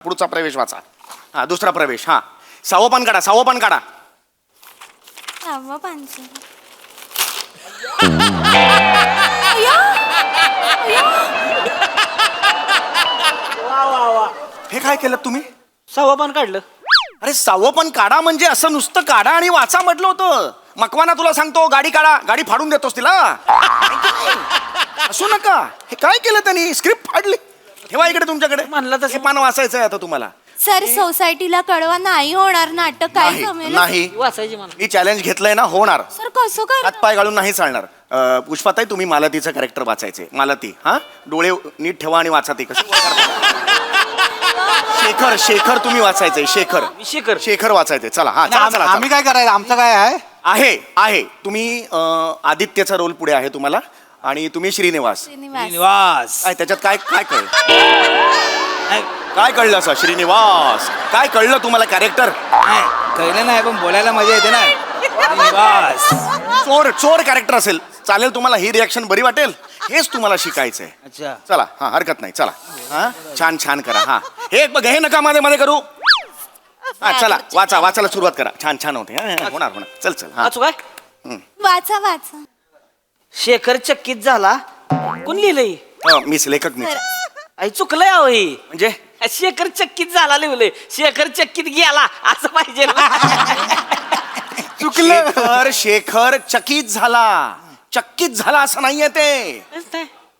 पुढचा प्रवेश वाचा. हा दुसरा प्रवेश. हा सहावं काढा. सहावं काढा. सहावं पानचं. हे काय केलं तुम्ही? सहावं पान काढलं. अरे सहावं काढा म्हणजे असं नुसतं काढा आणि वाचा म्हटलं होतं. मकवाना तुला सांगतो गाडी काढा, गाडी फाडून देतोस तिला. असू नका. हे काय केलं त्यांनी? स्क्रिप्ट फाडली. ठेवा इकडे तुमच्याकडे. म्हणलं तसं. हे पान वाचायचं आहे आता तुम्हाला. सर सोसायटीला कळवा नाही होणार नाटक काय नाही जमेल नाही. वाचायची मला. ही चॅलेंज घेतलंय ना, होणार. सर कसं कर हात पाय घालून नाही चालणार. पुष्पाताई तुम्ही मालतीचं कॅरेक्टर वाचायचे. मालती. हा डोळे नीट ठेवा आणि वाचा ते कसं. शेखर. शेखर तुम्ही वाचायचंय. शेखर. शेखर. शेखर वाचायचंय. चला. हा चला चला. आम्ही काय करायचं? आमचं काय आहे? आहे आहे तुम्ही आदित्यचा रोल पुढे आहे तुम्हाला आणि तुम्ही श्रीनिवास. श्रीनिवास. काय त्याच्यात काय काय कळलं? काय कळलं असं? श्रीनिवास काय कळलं तुम्हाला कॅरेक्टर? कळलं नाही पण बोलायला मजा येते ना. श्रीनिवास. चोर चोर कॅरेक्टर असेल चालेल तुम्हाला. ही रिॲक्शन बरी वाटेल. हेच तुम्हाला शिकायचंय. अच्छा. चला. हा हरकत नाही. चला. हा छान छान करा. हा हे बघ हे नका मध्ये मध्ये करू. हा चला वाचायला सुरुवात करा. छान छान होते. होणार होणार. चल चल. हा वाचू काय? वाचा वाचा. शेखर चक्कीत झाला. कोण लिहिलंय? मीच लेखक मी. आई चुकलंय अहो हे. म्हणजे शेखर चक्कीत झाला लिहिलंय. शेखर चक्कीत गेला असं पाहिजे ना. शेखर शेखर चकित झाला. चकित झाला असं नाहीये ते.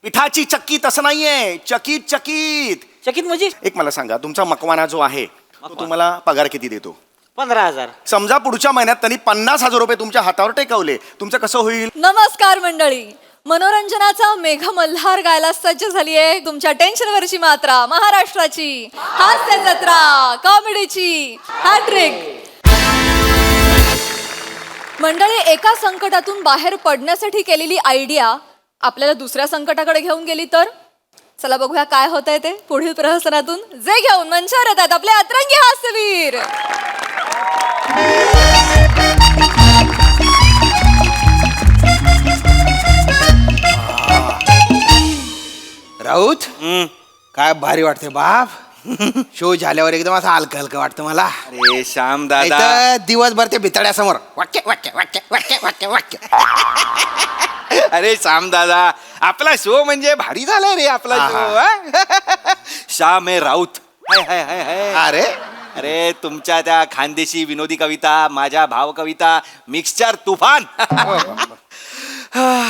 पिठाची चक्की तसं नाहीये. चकित चकित. चक्कीत म्हणजे एक मला सांगा तुमचा मकवाना जो आहे तो तुम्हाला पगार किती देतो? 15,000. समजा पुढच्या महिन्यात त्यांनी 50,000 रुपये तुमच्या हातावर टेकवले, तुमचं कसं होईल? नमस्कार मंडळी. मनोरंजनाचा मेघमल्हार गायला सज्ज झाली आहे तुमच्या टेन्शनवरची मात्रा महाराष्ट्राची हास्य जत्रा कॉमेडीची हॅट्रिक. मंडळी एका संकटातून बाहेर पडण्यासाठी केलेली आयडिया आपल्याला दुसऱ्या संकटाकडे घेऊन गेली तर चला बघूया काय होतंय ते पुढील प्रहसनातून. जे घेऊन मंचावर येतात आपले अतरंगी हास्यवीर. राऊत काय भारी वाटते बाप. शो झाल्यावर एकदम असं हलकं हलकं वाटतं मला. अरे श्याम दादा, इथं दिवसभर ते भितड्यासमोर वाक्य वाक्य वाक्य वाक्य वाक्य वाक्य. अरे श्याम दादा, आपला शो म्हणजे भारी झाला रे आपला शो. श्याम आहे राऊत. हाय हाय हाय हाय. अरे अरे तुमच्या त्या खानदेशी विनोदी कविता, माझ्या भाव कविता, मिक्सचर तुफान.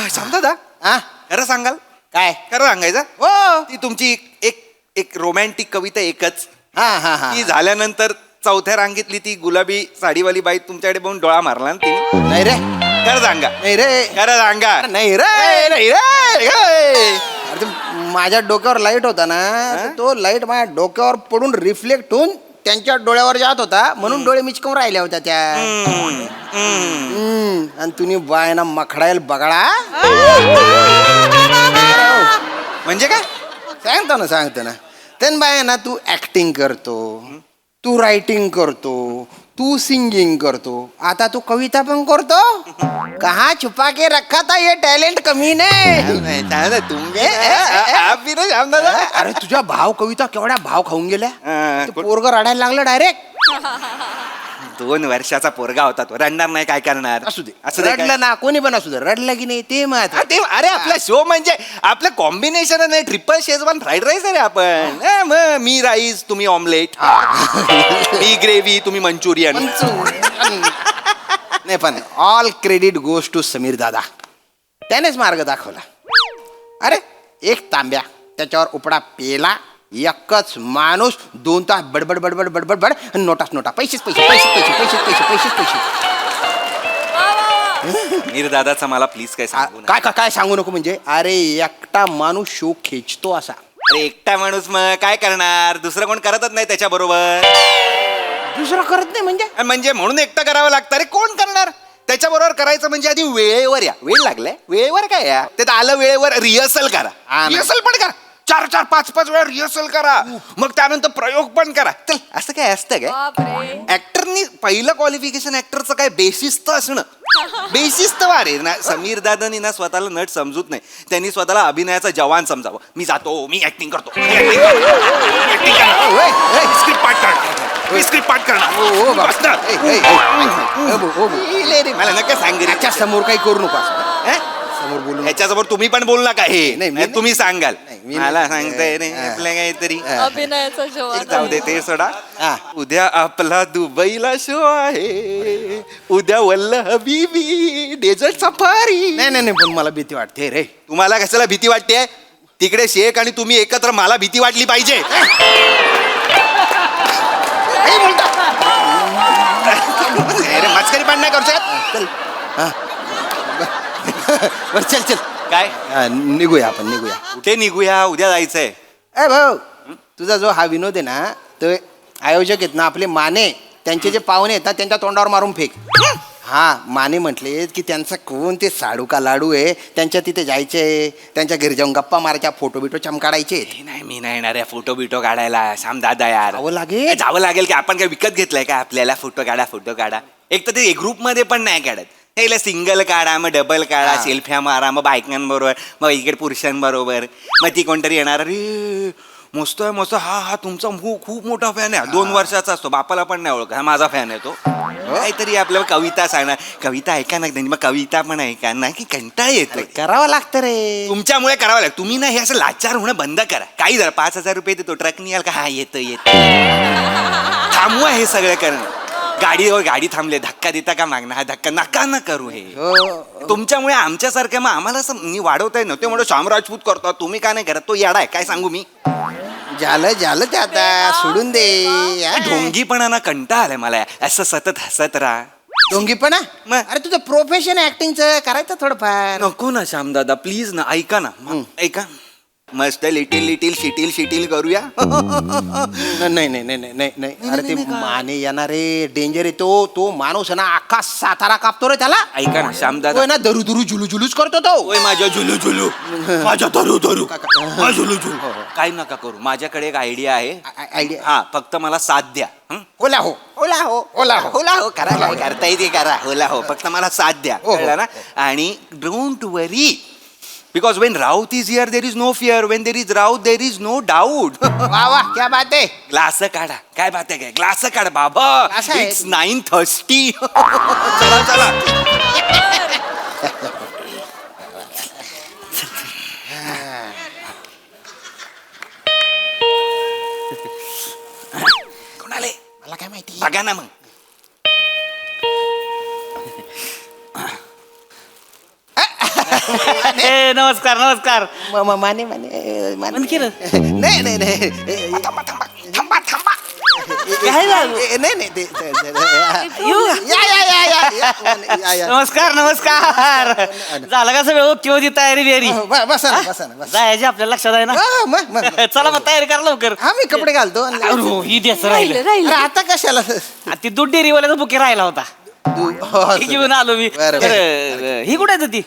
श्याम दादा, हा खरं सांगाल? काय? खरं सांगायचं? हो. ती तुमची एक रोमॅन्टिक कविता एकच, हा हा हा. ती झाल्यानंतर चौथ्या रांगेतली ती गुलाबी साडीवाली बाई तुमच्याकडे बघून डोळा मारला ना तिने. नाही रे खरं सांगा. नाही रे खरं सांगा. नाही रे नाही रे. अरे ते माझ्या डोक्यावर लाईट होता ना, तर तो लाईट माझ्या डोक्यावर पडून रिफ्लेक्ट होऊन त्यांच्या डोळ्यावर जात होता म्हणून डोळे मिचकून राहिल्या होत्या त्या. आणि तुम्ही बायना मखडायल बघा. म्हणजे काय? सांगतो ना त्यान बायना तू ऍक्टिंग करतो, तू रायटिंग करतो, तू सिंगिंग करतो, आता तू कविता पण करतो. कहा छुपा के रखा था ये टॅलेंट कमी नाही. अरे तुझ्या भाव कविता केवढ्या भाव खाऊन गेल्या. पोरग रडायला लागलं डायरेक्ट. 2 वर्षाचा पोरगा होता तो, रडणार नाही काय करणार. असू दे असू दे काय? रडलं ना कोणी पण असू दे, रडलं की नाही ते महत्व. ते अरे आपला शो म्हणजे आपलं कॉम्बिनेशन नाही. ट्रिपल शेजवान फ्राईड राईस आहे रे आपण. मग मी राईस, तुम्ही ऑमलेट, मी ग्रेव्ही, तुम्ही मंचुरियन. नाही पण all credit goes to Sameer दादा. त्यानेच मार्ग दाखवला. अरे एक तांब्या त्याच्यावर उपडा पेला, एकच माणूस 2 तास बडबड बडबड बडबड बड नोटाच नोटा, पैसेच पैसे पैसेच पैसे पैसेच पैसे पैसेच पैसे. मीर दादाचा मला प्लीज काय सांगू नका. काय काय काय सांगू नको म्हणजे. अरे एकटा माणूस शो खेचतो असा. अरे एकटा माणूस मग काय करणार? दुसरं कोण करतच नाही त्याच्या बरोबर. दुसरं करत नाही म्हणजे म्हणजे म्हणून एकटा करावं लागतं. अरे कोण करणार? त्याच्या बरोबर करायचं म्हणजे आधी वेळेवर या. वेळ लागलाय वेळेवर काय या. ते आलं वेळेवर रिहर्सल करा. हा ना. रिहर्सल पण करा. 4-4, 5-5 वेळा रिहर्सल करा, मग त्यानंतर प्रयोग पण करा. चल असं काय असतं काय? बापरे. ऍक्टरनी पहिलं क्वालिफिकेशन ऍक्टरचं काय बेशिस्त असणं. बेशिस्त वारे ना. समीर दादानी ना स्वतःला नट समजूत नाही, त्यांनी स्वतःला अभिनयाचा जवान समजावं. मी जातो, मी ऍक्टिंग करतो, स्क्रिप्ट पाठ करणार, मी स्क्रिप्ट पाठ करणार. बसणार. मला नका सांग रे. त्याच्या समोर काही करू नको असं. हे? समोर बोलू ह्याच्यासमोर तुम्ही पण बोलू नका हे. नाही, मी नाही, तुम्ही सांगाल. मी मला नाही. सांगताय रे आपल्या काहीतरी. अभिनयाचा जवान. जाऊ दे ते सोडा. हा. उद्या आपला दुबईला शो आहे, उद्या वल्ल हबीबी डेझर्ट सफारी. नाही नाही नाही, पण मला भीती वाटते रे. तुम्हाला कशाला भीती वाटते? तिकडे शेख आणि तुम्ही एकत्र, मला भीती वाटली पाहिजे. अरे मस्करी पण नाही करू शकत. चल हा. बरं चल चल. काय हा, निघूया आपण निघूया. कुठे निघूया? उद्या जायचंय. ए भाऊ, तुझा जो हा विनोद आहे ना, तो आयोजक आहेत ना आपले माने, त्यांचे जे पाहुणे आहेत ना त्यांच्या तोंडावर मारून फेक. हा, माने म्हटले की त्यांचा कोण ते साडू का लाडू आहे, त्यांच्या तिथे जायचे, त्यांच्या घरी जाऊन गप्पा मारायच्या, फोटो बिटो चमकाडायचे. नाही मी नाही येणार आहे फोटो बिटो काढायला. श्याम दादा यार, जावं लागेल. जावं लागेल की आपण काय विकत घेतलंय का आपल्याला फोटो काढा. एक तर ते ग्रुप मध्ये पण नाही काढत. हे सिंगल काढा, मग डबल काढा, हा. सेल्फ्या मारा, मग बायकांबरोबर, मग इकडे पुरुषांबरोबर, मग ती कोणतरी येणार, अरे मस्त आहे मस्त, हा तुमचा खूप मोठा फॅन आहे, 2 वर्षाचा असतो, बापाला पण नाही ओळख, हा माझा फॅन आहे तो. काहीतरी आपल्याला कविता सांगणार, कविता ऐका ना, मग कविता पण ऐका ना, की कंटाळा येतो. करावं लागतं रे. तुमच्यामुळे करावं लागतं. तुम्ही ना हे असं लाचार होणं बंद करा. काही जरा 5,000 रुपये देतो, ट्रकनी याल का? हा येतं. थांबवा हे सगळं करणं. गाडी थांबले, धक्का देता का मागणं? हा धक्का नका ना करू. हे हो. तुमच्यामुळे आमच्यासारख्या मग आम्हाला असं वाढवताय नव्हते म्हणून श्याम राजपूत करतो, तुम्ही का नाही करत? तो येडा आहे, काय सांगू मी. झालं ते आता सोडून दे. हा. ढोंगीपणा ना कंटाळा आलाय मला, असं सतत हसत राहा. ढोंगीपणा? मग? अरे तुझं प्रोफेशन ऍक्टिंगचं करायचं थोडंफार. नको ना श्याम दादा, प्लीज ना, ऐका ना. ऐका, मस्त लिटिल शिटील करूया. नाही नाही नाही नाही नाही नाही. अरे ते माने येणारे डेंजर आहे. तो माणूस आहे ना, अख्खा सातारा कापतो रे त्याला. ऐका ना श्याम दादा, तो ना दरू जुलूच करतो तो. ओय माझ्या झुलू माझ्या धरू माझ्या झुलू काही नका करू. माझ्याकडे एक आयडिया आहे. आयडिया. हा, फक्त मला साथ द्या. हं? ओला हो करा, काय करता येते करा. होला हो, फक्त मला साथ द्या. हो. कळलं ना? आणि don't worry, because when Raut is here there is no fear, when there is Raut there is no doubt. वा क्या बात आहे. ग्लास काढा. काय बात आहे काय? ग्लास काढा बाबा. ग्लास आहे. इट्स 9:30. चला कोणाले मला काय माहिती. बघा ना मग. नमस्कार. माने नाही थांबा. काय झालं? नाही ते या. नमस्कार. झालं का सगळं ओके होती तयारी बियारी? बसा ना. जायची आपल्याला लक्षात आहे ना. हा, मग. चला मग तयारी करा लवकर. हा, मी कपडे घालतो. ही द्यायचं राहिलं. अरे, आता कशाला ती दूध डेअरीवाल्याचा बुके राहिला होता, हे घेऊन आलो मी. बरं. बरं, ही कुठे ती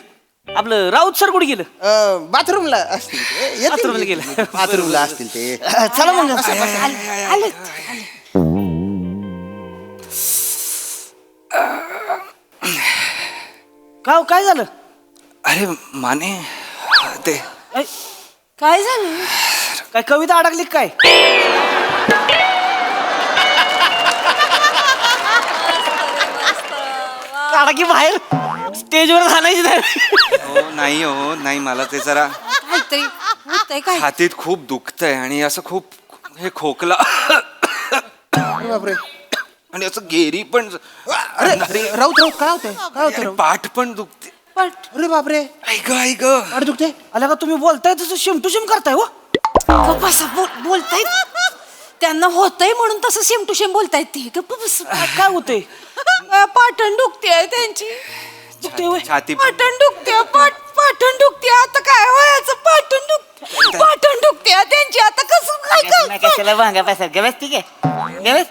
आपलं राऊत सर कुठे गेलं? बाथरूमला असतील ते. येतील. बाथरूमला गेलं. बाथरूमला असतील ते. चला मग. काय झालं? अरे माने, ते काय झालं? काय कविता अडकली काय? काढा की बाहेर, स्टेजवर घालायची नाही. नाही मला ते जरा काहीतरी होतंय काय? छातीत खूप दुखतंय आणि असं खूप हे खोकला अरे बापरे. आणि असं गेरी पण. अरे राऊत काय होतंय अरे, पाठ पण दुखते. अरे बापरे. ऐक अरे दुखते. आला का तुम्ही बोलताय तसं शिम टू शिम करताय हो. बोलतायत त्यांना होतंय म्हणून तसं सेम टू सेम बोलतायत ते. गप्प बस. काय होतंय? पाटण दुखते त्यांची. छाती पाटण दुखते. पाटण दुखते. आता काय व्हायचं? पाटण दुखते त्यांची. आता कसं काय कशाला भांगा पैसा गवस ठीक आहे गवस.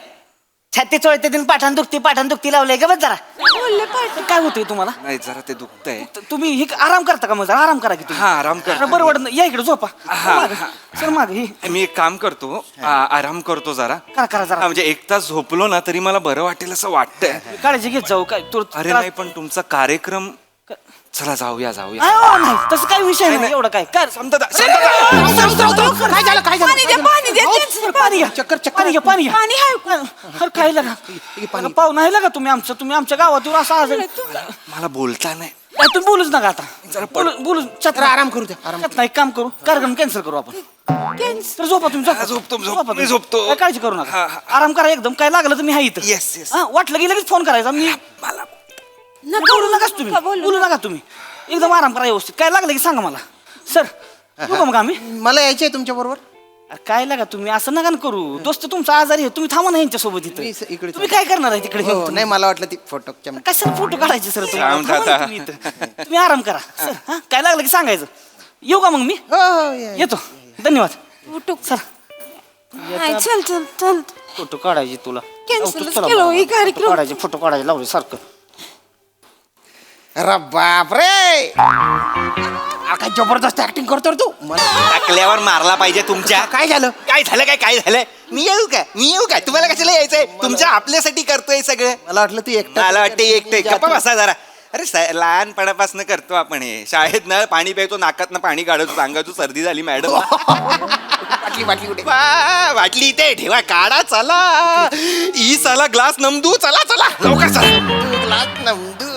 छाती चोळते दिन पाठाण दुखती लावलंय का बस जरा बोलले पाठ काय होतंय तुम्हाला नाही जरा ते दुखतंय. तुम्ही हे आराम करता का मग जरा आराम करा की तुम्ही हा आराम कर. बरं वाटत नाही. या इकडे झोपा हा, मागं. सर माग हे मी एक काम करतो आराम करतो जरा. करा हा, जरा म्हणजे 1 तास झोपलो ना तरी मला बरं वाटेल असं वाटतंय. काळजी घेत जाऊ काय तू अरे नाही पण तुमचा कार्यक्रम चला जाऊया नाही तसं काही विषय नाही एवढं काय काय समजा काय झालं काय झालं पाणी द्या पाणी द्या सर, पाणी घ्या चक्कर चक्कर पाणी घ्या पाणी घ्या पाणी आहे अरे काय लगा पाहुणा आहे का तुम्ही आमच्या गावातून असं आजारी मला बोलता नाही. काय तुम्ही बोलूच नका आता बोलू जरा आराम करू द्या आराम नाही काम करू कार्यक्रम कॅन्सल करू आपण तर झोपा तुम्ही हा, झोपतो, मी झोपतो. काय काळजी करू हा, नका हा. आराम करा एकदम काय लागलं तर मी आहे इथं Yes, yes. हा, वाटलं की लगेच फोन करायचा मी मला बोलू नकाच तुम्ही बोलू नका तुम्ही एकदम आराम करा व्यवस्थित काय लागलं की सांगा मला सर येऊ का मग आम्ही मला यायचंय तुमच्या बरोबर. अरे काय लागा तुम्ही असं नका ना करू दोस्त तुमचा आजारी आहे तुम्ही थांबा ना यांच्यासोबत मी इथं इकडे तुम्ही काय करणार आहे तिकडे हो नाही मला वाटलं ती फोटो कशाला फोटो काढायचे सर शांत आता. तुम्ही आराम करा सर हा काय लागलं की सांगायचं येऊ का मग मी हो हो या. येतो धन्यवाद उठू सर नाही चल चल चल फोटो काढायचे तुला Cancel चला केलं बरं. हे कार्यक्रम. फोटो काढायचे लावले सारखं अरे बापरे काय जबरदस्त ऍक्टिंग करतो रे तू मला टाकल्यावर मारला पाहिजे तुमच्या. काय झालं काय झालं मी येऊ का तुम्हाला कशाला यायचंय तुमच्या आपल्यासाठी करतोय सगळं. मला वाटलं तू एकटा मला वाटतं एकटं गप्पा बसा जरा. अरे लहानपणापासून करतो आपण हे शाळेत ना पाणी प्यायचो नाकात पाणी काढतो सांगायचो सर्दी झाली मॅडम. बाटली बाटली कुठे वाटली ते ठेवा काढा चला ई साला ग्लास नमदू चला लवकर चला. ग्लास नमदू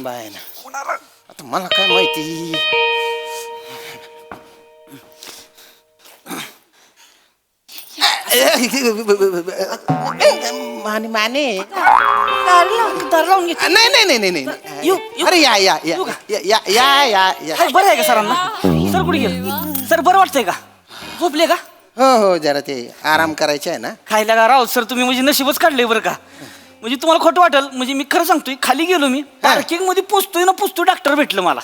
बाय ना आता मला काय माहिती माने माने दार लावून घे नाही नाही नाही नाही नाही येऊ, येऊ. अरे या या या या या या या काय बरं आहे का सरांना सर कुठे गेले सर बरं वाटतंय का झोपले का हो हो जरा ते आराम करायचे आहे ना. खायला का राव सर तुम्ही म्हणजे नशीबच काढले बरं का म्हणजे तुम्हाला खोटं वाटेल म्हणजे मी खरं सांगतोय खाली गेलो मी पार्किंग मध्ये पोचतोय डॉक्टर भेटलं मला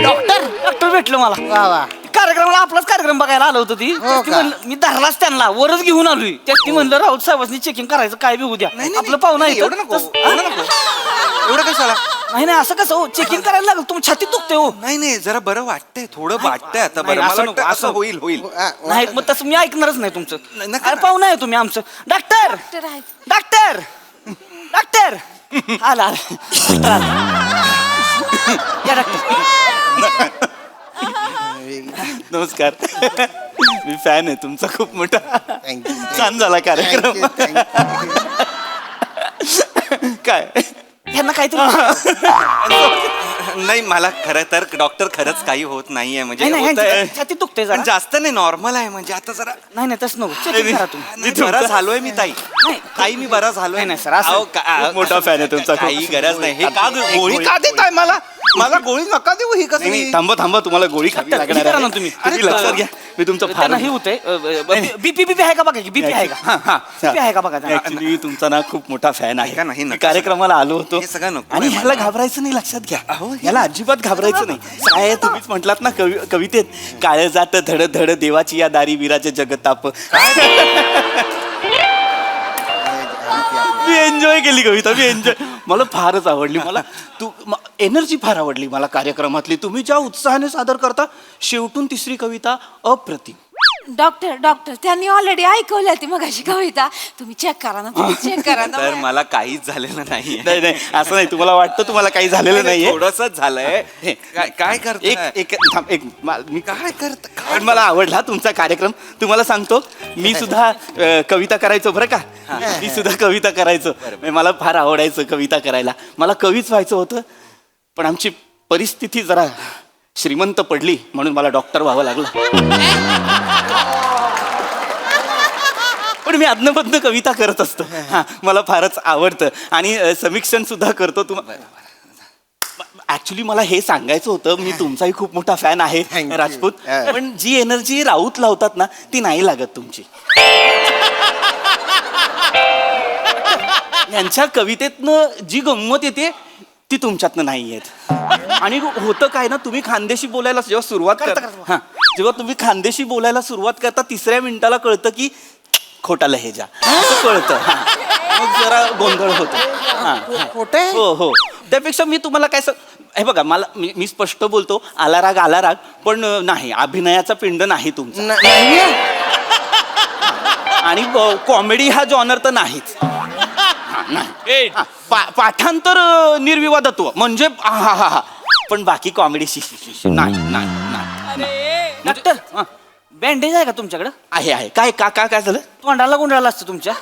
डॉक्टर भेटलं मला वा वा कार्यक्रमाला आपलाच कार्यक्रम बघायला आलं होतं ती हो ती का? म्हणलं मी धरलाच त्यांना वरच घेऊन आलोय त्यात ती म्हणलं राऊत साहेबांनी चेकिंग करायचं काय बी उद्या आपलं पाहुणा आहे एवढं नको एवढं कशाला. नाही असं कसं हो चेकिंग करायला लागलं तुम्ही छातीत दुखते हो नाही जरा बरं वाटतंय थोडं वाटतंय आता नाही, बरं असं मला नको, वाटतं असं असं होईल नाही मग तसं मी ऐकणारच नाही तुमचं नका अरे ना. पाहुणा आहे तुम्ही आमचं डॉक्टर डॉक्टर आहेत. डॉक्टर डॉक्टर आला या डॉक्टर नमस्कार मी फॅन आहे तुमचा खूप मोठा. Thank you. छान झाला कार्यक्रम. काय ह्यांना काहीतरी नाही मला खरं तर डॉक्टर खरंच काही होत नाहीये म्हणजे नाही होतंय. ह्यांची छाती दुखते पण जरा जास्त नाही नॉर्मल आहे म्हणजे आता जरा नाही तसं नको चेकिंग करा तुम्ही नाही, बरा झालोय मी ताई ताई मी बरा झालोय नाही, sir, असं- अहो, खूप मोठा fan आहे तुमचा. काही गरज नाही हे का एक गोळी का देताय मला गोळी नका देऊ ही कसं नाही थांबा तुम्हाला गोळी खावी डॉक्टर, लागणार करा ना आहे. तुम्ही. तुम्ही लक्षात घ्या मी तुमचं फार त्यांना हे होतंय बीपी आहे का बघा बीपी आहे का बीपी आहे का बघा त्यांना? ऍक्च्युली तुमचा ना खूप मोठा फॅन आहे नका, नाही, मी नका. कार्यक्रमाला आलो होतो हे सगळं नको आणि आहे ह्याला मला. घाबरायचं नाही लक्षात घ्या याला अजिबात घाबरायचं नाही काय तुम्हीच म्हटलात ना कवितेत काळ जात धड धड देवाची या दारी विराचे जगताप. मी एन्जॉय केली कविता मी एन्जॉय मला फारच आवडली मला एनर्जी फार आवडली मला कार्यक्रमातली तुम्ही ज्या उत्साहाने सादर करता शेवटून तिसरी कविता अप्रतिम. डॉक्टर त्यांनी ऑलरेडी ऐकवली ती मगाशी कविता तुम्ही चेक करा ना चेक करा ना तर मला काहीच झालेलं नाहीये नाही नाही असं नाही तुम्हाला वाटतं तुम्हाला काही झालेलं नाहीये थोडंसंच झालंय हे, काय करताय? एक थांब, एक मी काय करत पण मला आवडला तुमचा कार्यक्रम तुम्हाला सांगतो मी सुद्धा कविता करायचो बरं का मी सुद्धा कविता करायचो मला फार आवडायचं कविता करायला मला कवीच व्हायचं होतं पण आमची परिस्थिती जरा श्रीमंत पडली म्हणून मला डॉक्टर व्हावं लागलं पण मी अदनबद्न कविता करत असतो हा मला फारच आवडतं आणि समीक्षण सुद्धा करतो ऍक्च्युली मला हे सांगायचं होतं मी तुमचाही खूप मोठा फॅन आहे Thank you. राजपूत पण जी एनर्जी राऊत लावतात ना ती नाही लागत तुमची यांच्या कवितेतनं जी गंमत येते ती तुमच्यातनं नाही येत आणि होतं काय ना तुम्ही खानदेशी बोलायला जेव्हा सुरुवात करता जेव्हा तुम्ही खानदेशी बोलायला सुरुवात करता 3ऱ्या मिनिटाला कळतं की खोटा लहेजा असं कळतं हा. मग जरा गोंधळ होतो हा. खोटं? हो हो त्यापेक्षा मी तुम्हाला काय हे बघा मला मी स्पष्ट बोलतो आला राग पण नाही अभिनयाचा पिंड नाही तुमचा नाही आणि कॉमेडी हा जॉनर तर नाहीच हा, नाही. हा, पाठांतर निर्विवादत्व म्हणजे हा हा हा पण बाकी कॉमेडी नाही नाही नाही डॉक्टर बँडेज आहे का तुमच्याकडं आहे काय काय झालं तोंडाला गुंडाळला असतं तुमच्या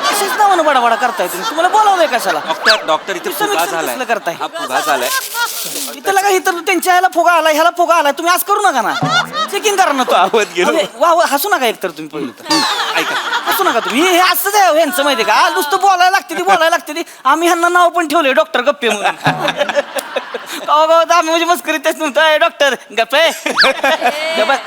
असेच नावानं बडाबडा करताय तुम्हाला बोलावलंय कशाला डॉक्टर इथे तुम्ही फुगा समिक्षण झालाय कसलं करताय? हा फुगा झालाय इथं लगा इथं त्यांच्या ह्याला फुगा आलाय ह्याला फुगा आलाय तुम्ही आज करू नका ना चेकिंग करा ना तो वाहवत गेलो. वाह हसू नका एकतर तुम्ही पहिलं तर ऐका हसू नका तुम्ही हे असंच आहे यांचं माहिती का नुसतं बोलायला लागते ती आम्ही ह्यांना नाव पण ठेवलंय डॉक्टर गप्पे म्हणून गावागावात आम्ही म्हणजे मस्करीत तेच म्हणतो डॉक्टर गप्पे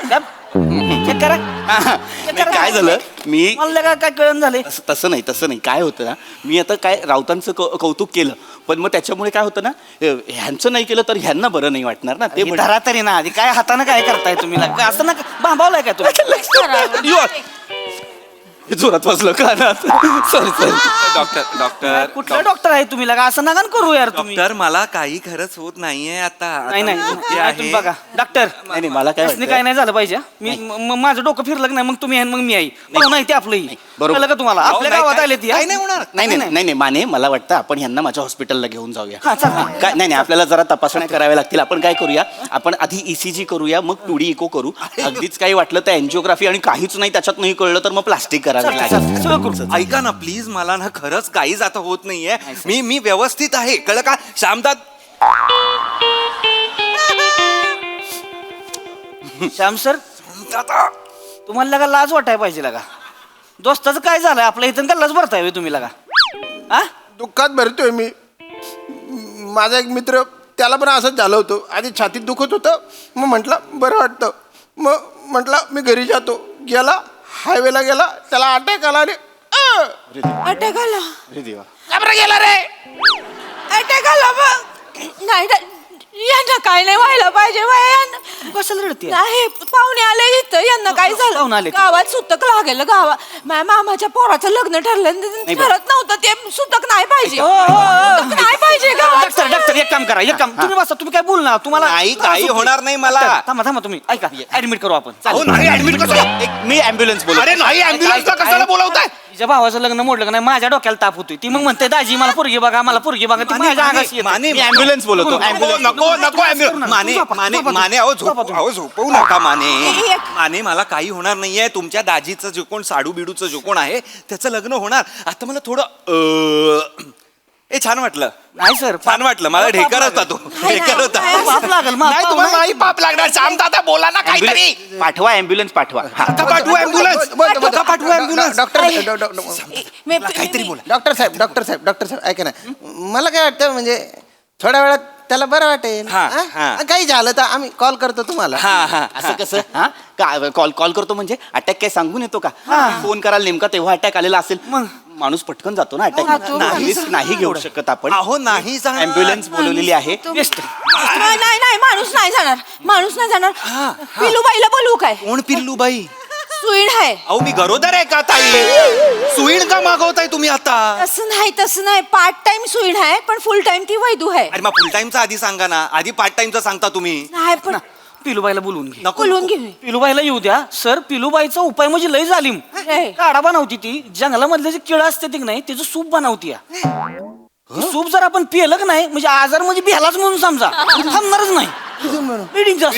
गप चेक करा नाही, काय झालं मी मला काय कळण झाले तसं नाही काय होतं ना मी आता काय राऊतांचं कौतुक केलं पण मग त्याच्यामुळे काय होतं ना ह्यांचं नाही केलं तर ह्यांना बरं नाही वाटणार ना ते धरा तरी ना आधी काय हाताने काय करताय तुम्ही असं ना बांबावलाय काय तुम्ही जोरात वाजलं कानात सॉरी डॉक्टर कुठला डॉक्टर आहे तुम्ही लगा असं नका करू यार तुम्ही डॉक्टर मला काही खरंच होत नाहीये आता नाही नाही आता ते नाही, तुम्ही आहे. बघा डॉक्टर नाही मला काय असं वाटतं काय नाही झालं पाहिजे मी माझं डोकं फिरलं की नाही मग तुम्ही आहे आणि मग मी आई नाही ते आपलंही बरोबर. कळलं का तुम्हाला अहो, आपल्या नाही, गावात काय- आले ती काही नाही होणार नाही माने मला वाटतं आपण ह्यांना माझ्या हॉस्पिटलला घेऊन जाऊया हा, चालेल. काय नाही आपल्याला जरा तपासण्या कराव्या लागतील आपण काय करूया आपण आधी ECG करूया मग 2D इको करू अगदीच काही वाटलं तर एन्जिओग्राफी आणि काहीच नाही त्याच्यात नाही कळलं तर मग प्लास्टिक करावं लागेल सगळं करू ऐका ना प्लीज मला ना खरंच काहीच आता होत नाहीये मी व्यवस्थित आहे कळलं का श्यामदाद श्याम सर तुम्हाला लगा लाज वाटाय पाहिजे लगा दोस्ताचं काय झालंय आपल्या इथं गल्लाच भरताय होय तुम्ही लगा हा दुःखात भरतोय मी माझा एक मित्र त्याला पण असंच झालं होतं आधी छातीत दुखत होतं मग म्हटलं बरं वाटतं मग म्हटलं मी घरी जातो गेला हायवेला गेला त्याला अटॅक आला रे अटॅक आला अरे देवा घाबरा गेला रे अटॅक आला मग नाही यांना काय नाही व्हायला पाहिजे कशाला रडते नाही पाहुणे आले इथं यांना काय पाहुणे झालं आले. गावात सुतक लागेल गावात माझ्या मामाच्या पोराचं लग्न ठरलं ठरत नव्हतं ते सुतक नाही पाहिजे सुतक नाही पाहिजे गावात डॉक्टर एक काम करा एक काम तुम्ही बसा तुम्ही काय बोल ना तुम्हाला नाही, त्रास काही होतोय. होणार नाही मला. डॉक्टर, थांबा तुम्ही ऐका ऍडमिट करू आपण अहो, नाही ऍडमिट कसं मी ऍम्ब्युलन्स बोलतो अरे नाही ऍम्ब्युलन्सला कशाला बोलवताय तिच्या भावाचं लग्न मोडलं का नाही माझ्या डोक्याला ताप होतोय ती मग म्हणते दाजी मला पोरगी बघा मला पोरगी बघा ती माझ्या अंगाशी येते. माने मी ambulance बोलवतो. माने अहो झोपवू नका माने मला काही होणार नाहीये तुमच्या दाजीचं जे कोण साडू बिडूचं जे कोण आहे त्याचं लग्न होणार आता मला थोडं छान वाटलं नाही सर छान वाटलं मला ढेकर होता तो ढेकर होता पाप लागल नाही तुम्हाला नाही पाप लागणार श्याम दादा बोला ना काहीतरी पाठवा ऍम्ब्युलन्स पाठवा हा. आता पाठवू ऍम्ब्युलन्स आता पाठवू ऍम्ब्युलन्स काहीतरी बोला डॉक्टर साहेब ऐका ना मला काय वाटतं म्हणजे थोड्या वेळात त्याला बरं वाटेल हा, हा? हा. काही झालं तर आम्ही कॉल करतो तुम्हाला असं कसं हा कॉल करतो म्हणजे अटॅक काय सांगून येतो का फोन करायला नेमका तेव्हा अटॅक आलेला असेल मग माणूस पटकन जातो ना अटॅक नाही घेऊ शकत आपण अहो नाही जाणार. ऍम्ब्युलन्स बोलवलेली आहे नाही माणूस नाही जाणार पिलूबाईला बोलवू काय कोण पिल्लूबाई सुईण आहे अहो मी गरोदर आहे का ताई सुईण का मागवताय तुम्ही आता तसं नाही पार्ट टाइम सुईण आहे पण फुल टाइम ती वैदू आहे अरे मग फुल टाइमचा आधी सांगा ना आधी पार्ट टाइमचा सांगता तुम्ही नाही पण पिलूबाईला बोलून घे नको बोलवून घे पिलूबाईला येऊ द्या सर पिलूबाईचा उपाय म्हणजे लय जालीम अरे. काढा बनवती ती जंगलामधले जे किडा असते ती नाही त्याचं सूप बनवती सूप जर आपण पिलं का नाही म्हणजे आजार म्हणजे बिहालाच म्हणून समजा थांबणारच नाही Bleeding जास्त.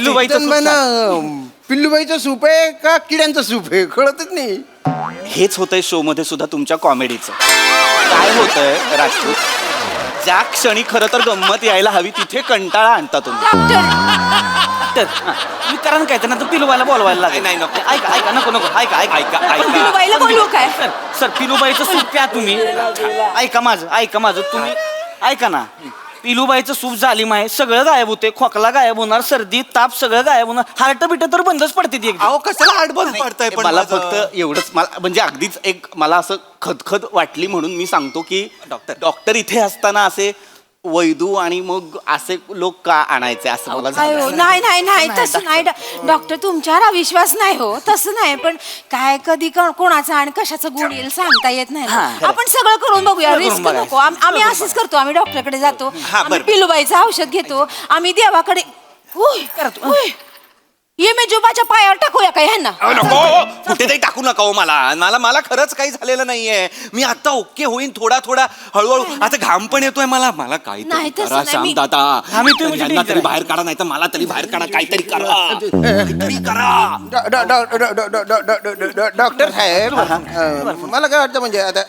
पिल्लूबाईचं सूप आहे का किड्यांचं सूप आहे कळतच नाही हेच होतंय शो मध्ये सुद्धा तुमच्या कॉमेडीचं काय होतंय राजपूत ज्या क्षणी खरं तर गंमत यायला हवी तिथे कंटाळा आणता तुम्ही तर मी कारण काय तर पिलूबाईला बोलवायला लागेल नाही, नको. ऐका नको ऐका पिलूबाईला बोलवू काय सर पिलूबाईचं सूप प्या तुम्ही ऐका माझं तुम्ही ऐका ना पिलूबाईचं सूप जालीम आहे सगळं गायब होते खोकला गायब होणार सर्दी ताप सगळं गायब होणार हार्ट बिट तर बंदच पडते ती एकदम अहो कशाला आडबन पडताय पण मला माझं? फक्त एवढंच मला म्हणजे अगदीच एक मला असं खदखद वाटली म्हणून मी सांगतो की डॉक्टर. डॉक्टर इथे असताना असे वैदू आणि मग असे लोक का आणायचे असं मला काय झालं. हो नाही नाही नाही तसं नाही डॉक्टर तुमच्यावर अविश्वास नाही हो तसं नाही पण काय कधी कोणाचा आणि कशाचं गुण येईल सांगता येत नाही ना. आपण सगळं करून बघूया रिस्क नको आम्ही असंच करतो आम्ही डॉक्टरकडे जातो आम्ही बरं. पिलूबाईचं औषध घेतो आम्ही देवाकडे ये मी जुबाच्या पायावर टाकूया का ह्यांना अहो, नको कुठेतरी टाकू नका हो मला खरंच काही झालेलं नाहीये मी आता ओके होईन थोडा हळूहळू आता घाम पण येतोय मला नाही, काहीतरी तसं करा नाही, मी- शांतता आम्ही तुम्ही यांना तरी बाहेर काढा नाही तर मला तरी बाहेर काढा काहीतरी करा डॉक्टर साहेब मला काय वाटतं म्हणजे आता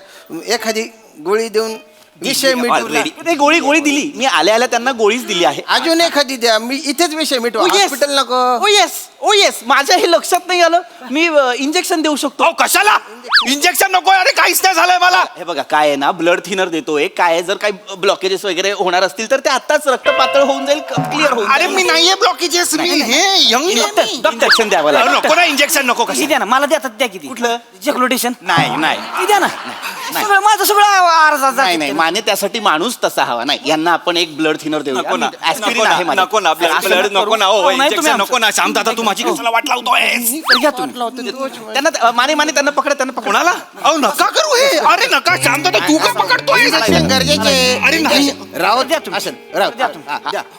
एखादी गोळी देऊन विषय मिटवला Already. ते गोळी दिली मी आल्या त्यांना गोळीच दिली आहे अजून एखादी द्या मी इथेच विषय मिटवा हॉस्पिटल नको ओ येस माझ्या हे लक्षात नाही आलं मी इंजेक्शन देऊ शकतो अहो कशाला इंजेक्शन नको अरे काहीच नाही झालंय मला हे बघा काय आहे ना ब्लड थिनर देतोय काय आहे, जर काही ब्लॉकेजेस वगैरे होणार असतील तर ते आताच रक्त पातळ होऊन जाईल क्लिअर होऊन अरे मी नाहीये ब्लॉकेजेस मी हे यंग इंजेक्शन द्यावं लागेल नको ना इंजेक्शन नको किती कसं द्या ना मला देतात द्या किती कुठलं? जक्लोटेशन नाही किती द्या ना सगळं माझं सगळं अर्ज नाही माने त्यासाठी माणूस तसा हवा नाही यांना आपण एक ब्लड थिनर देऊ नको ना ऍस्पिरिन आहे माझ्याकडे. नको ना असं ब्लड नको ना हो नाही, तुम्ही इंजेक्शन आमचं- नको ना शांत आता तू माझी कशाला वाट लावतोय त्यांना माने त्यांना पकडा कोणाला अहो नका करू हे अरे नका शांत आता तू का पकडतोय इंजेक्शन गरजेचे अरे नाही. राहू द्या तुम्ही. असेल राहू द्या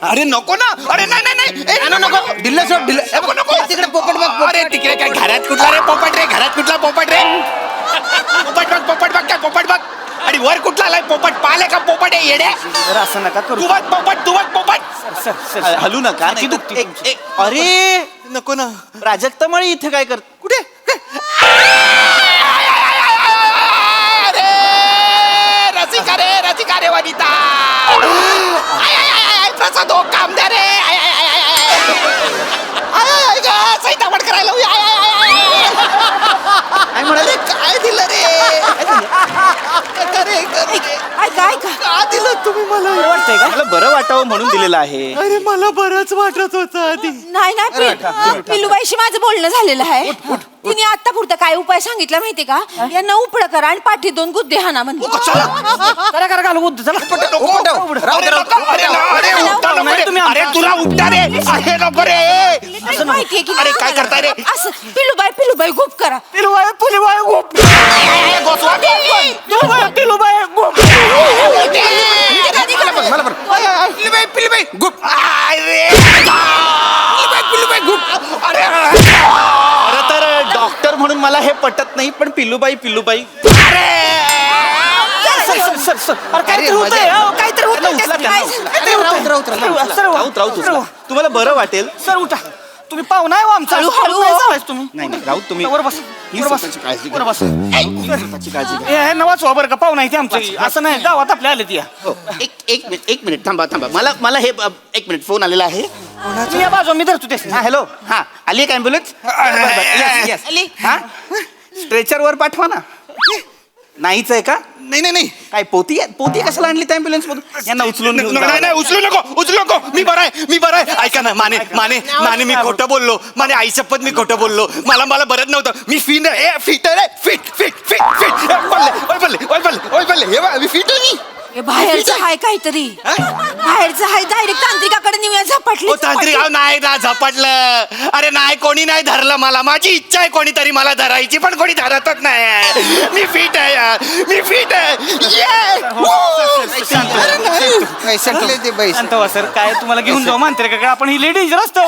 अरे नको ना अरे नाही ए, नको दिलं सोड दिलं नको नको तिकडे पोपट बघ अरे तिकडे काय घरात कुठला रे पोपट रे घरात कुठला पोपट रे पोपट बघ काय पोपट बघ आणि वर कुठला आलाय पोपट पाले का पोपट आहे येड्या जरा असं नका करू तू बघ पोपट सर सर हलू नका नाही तर दुखती अरे नको ना प्राजक्ता मळी इथे काय कर कुठे रसिका रे वनिता प्रसाद हो काम द्या रे सैतावड करायला काय म्हणाले काय दिलं रे ऐका का दिलं तुम्ही मला वाटतंय का मला बरं वाटावं म्हणून दिलेलं आहे अरे मला बरंच वाटत होतं आधी नाही पिलूबाईशी माझं बोलणं झालेलं आहे तिने आता पुरतं काय उपाय सांगितला माहितीये का यांना उपड करा आणि पाठी 2 गुद्दे हाना म्हणजे जरा करा घालू बुद्ध चला अरे तुला उपटा रे आहे नको रे माहितीये की अरे काय करताय रे असं पिलूबाई गुप करा मला बरं पिलबाई गुप खरं तर डॉक्टर म्हणून मला हे पटत नाही पण पिल्लूबाई सर सर अरे काहीतरी होतंय काहीतरी होतंय तुम्हाला बरं वाटेल सर उठा तुम्ही पाहुणा आहे हो आमचा हळू. काय चालायचं तुम्ही नाही राऊत तुम्ही वर बस Please वर बस स्वतःची काळजी घ्या. वर बस स्वतःची काळजी घ्या. हे नवा बरं का पाहुणा आहे ते आमचं असं नाही गावात आपल्या आले ती हो, एक मिनिट थांबा मला हे एक मिनिट फोन आलेला आहे मी या बाजू मी धरतो ते हा हॅलो हा आली एक ॲम्ब्युलन्स आली. हा स्ट्रेचरवर पाठवा ना नाहीच आहे का नाही काय पोती कशाला आणली त्या ॲम्ब्युलन्स मधून यांना उचलून घेऊन जावं नाही उचलू नको मी बरं आहे ऐका ना माने मी खोटं बोललो माने आई शपथ मी खोटं बोललो मला बरं नव्हतं मी फिट पडले हे बघ, मी फिट आहे मी हे बाहेरचं आहे काहीतरी बाहेरचं आहे डायरेक्ट तांत्रिकाकडे नेऊया झपाटली ओ तांत्रिक अहो, नाही ना झपाटलं अरे नाही कोणी नाही धरलं मला माझी इच्छा आहे कोणीतरी मला धरायची पण कोणी धरतच नाही मी फिट आहे यार मी फिट आहे संपले ते बाई शांत व्हा सर काय तुम्हाला घेऊन जाऊ मानते का आपण ही लेडी रस्ता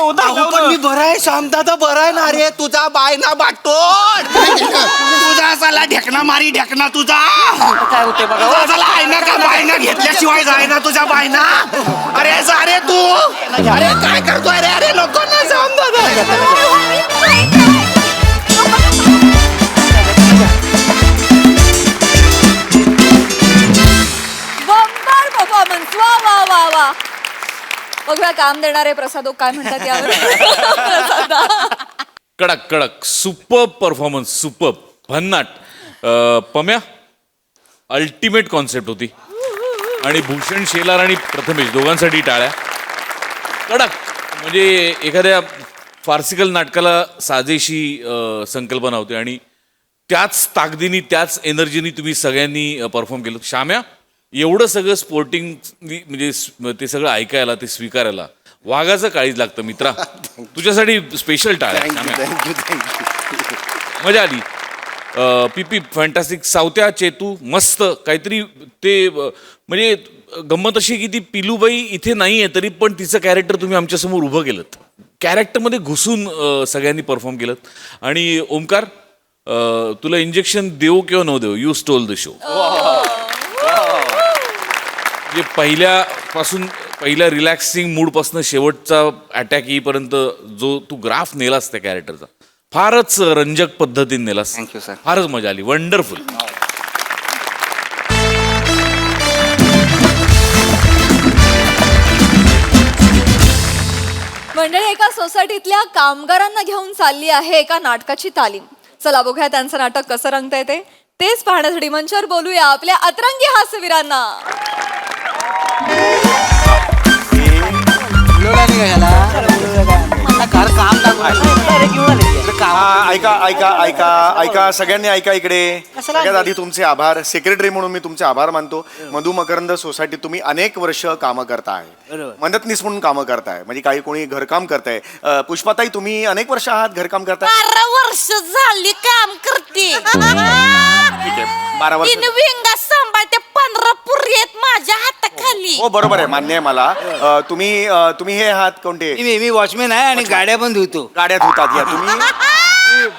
पण मी बरं आहे शांतता बरं आहे ना रे तुझा बायना बाटोड तुझा साला ढेकणा मारी ढेकणा तुझा काय होते बघा तुझा साला आयना का बायना घेतल्याशिवाय जाय ना तुझ्या बायना अरे जा रे तू अरे काय करतोय रे अरे नको ना जाऊन दादा बंबार परफॉर्मन्स वा बघूया काम देणारे प्रसाद काय म्हणतात यावर प्रसादा. कडक सुपर परफॉर्मन्स सुपर भन्नाट पम्या अल्टिमेट कॉन्सेप्ट होती आणि भूषण शेलार आणि प्रथमेश दोघांसाठी टाळ्या कडक म्हणजे एखाद्या फार्सिकल नाटकाला साजेशी संकल्पना होती आणि त्याच ताकदीने त्याच एनर्जीनी तुम्ही सगळ्यांनी परफॉर्म केलं. श्याम्या एवढं सगळं स्पोर्टिंग म्हणजे ते सगळं ऐकायला ते स्वीकारायला वाघाचं काळीज लागतं मित्रा. तुझ्यासाठी स्पेशल टाळ्या. Thank you thank you. मजा आली. पीपी फॅन्टास्टिक. सावत्या चेतू मस्त काहीतरी ते म्हणजे गंमत अशी की ती पिलूबाई इथे नाही आहे तरी पण तिचं कॅरेक्टर तुम्ही आमच्यासमोर उभं केलं. कॅरेक्टरमध्ये घुसून सगळ्यांनी परफॉर्म केलं. आणि ओमकार तुला इंजेक्शन देऊ किंवा न देऊ यू स्टोल द शो. म्हणजे पहिल्या रिलॅक्सिंग मूडपासून शेवटचा अटॅक येईपर्यंत जो तू ग्राफ नेलास त्या कॅरेक्टरचा फारच रंजक पद्धतीने नेलास. Thank you, sir. फारच मजा आली. वंडरफुल. मंडळी, एका सोसायटीतल्या कामगारांना घेऊन चालली आहे एका नाटकाची तालीम. चला बघूया त्यांचं नाटक कसं रंगतंय ते. तेच पाहण्यासाठी मंचावर बोलूया आपल्या अतरंगी हास्यवीरांना. ऐका ऐका ऐका ऐका सगळ्यांनी ऐका इकडे. सगळ्यात आधी तुमचे आभार. सेक्रेटरी म्हणून मी तुमचे आभार मानतो. मधु मकरंद सोसायटी तुम्ही अनेक वर्ष कामं करताय, मदतनीस म्हणून कामं करताय, म्हणजे काही कोणी घरकाम करताय. पुष्पाताई तुम्ही अनेक वर्ष आहात घरकाम करताय. 12 वर्ष झाली काम करते. 12 वर्ष. विंगा सांभाळते. 15 पुरी आहेत माझ्या हाताखाली. हो बरोबर आहे, मान्य आहे मला. तुम्ही हे आहात कोणते? मी वॉचमॅन आहे आणि गाड्या पण धुतो. गाड्यात होतात या तुम्ही.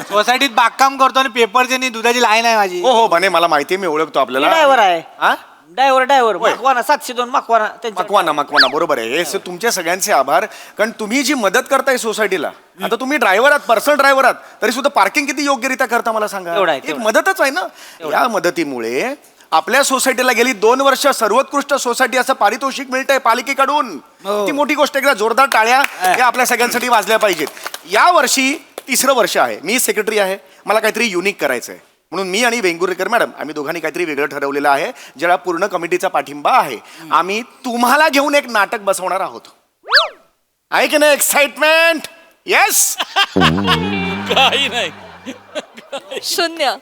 सोसायटीत बागकाम करतो आणि पेपरची आणि दुधाची लाईन आहे माझी. हो हो म्हणे मला माहिती आहे, मी ओळखतो आपल्याला. ड्रायव्हर आहे. हा? ड्रायव्हर होय. मकवाना 702 मकवाना त्यांच्या. मकवाना बरोबर आहे. हे तुमच्या सगळ्यांचे आभार. कारण तुम्ही जी मदत करताय सोसायटीला, आता तुम्ही ड्रायव्हर आहात, पर्सनल ड्रायव्हर आहात, तरी सुद्धा पार्किंग किती योग्यरित्या करता मला सांगा. एवढं आहे, एक तेवढं. मदतच आहे ना. या मदतीमुळे आपल्या सोसायटीला गेली 2 वर्ष सर्वोत्कृष्ट सोसायटी असं पारितोषिक मिळतंय पालिकेकडून. ती मोठी गोष्ट. एकदा जोरदार टाळ्या या आपल्या सगळ्यांसाठी वाजल्या पाहिजेत. या वर्षी 3रं वर्ष आहे, मी सेक्रेटरी आहे, मला काहीतरी युनिक करायचं आहे. म्हणून मी आणि वेंगुर्लेकर मॅडम आम्ही दोघांनी काहीतरी वेगळं ठरवलेलं आहे, ज्याला पूर्ण कमिटीचा पाठिंबा आहे. आम्ही तुम्हाला घेऊन एक नाटक बसवणार आहोत. आहे की नाही एक्साइटमेंट? येस. काही नाही. शून्य.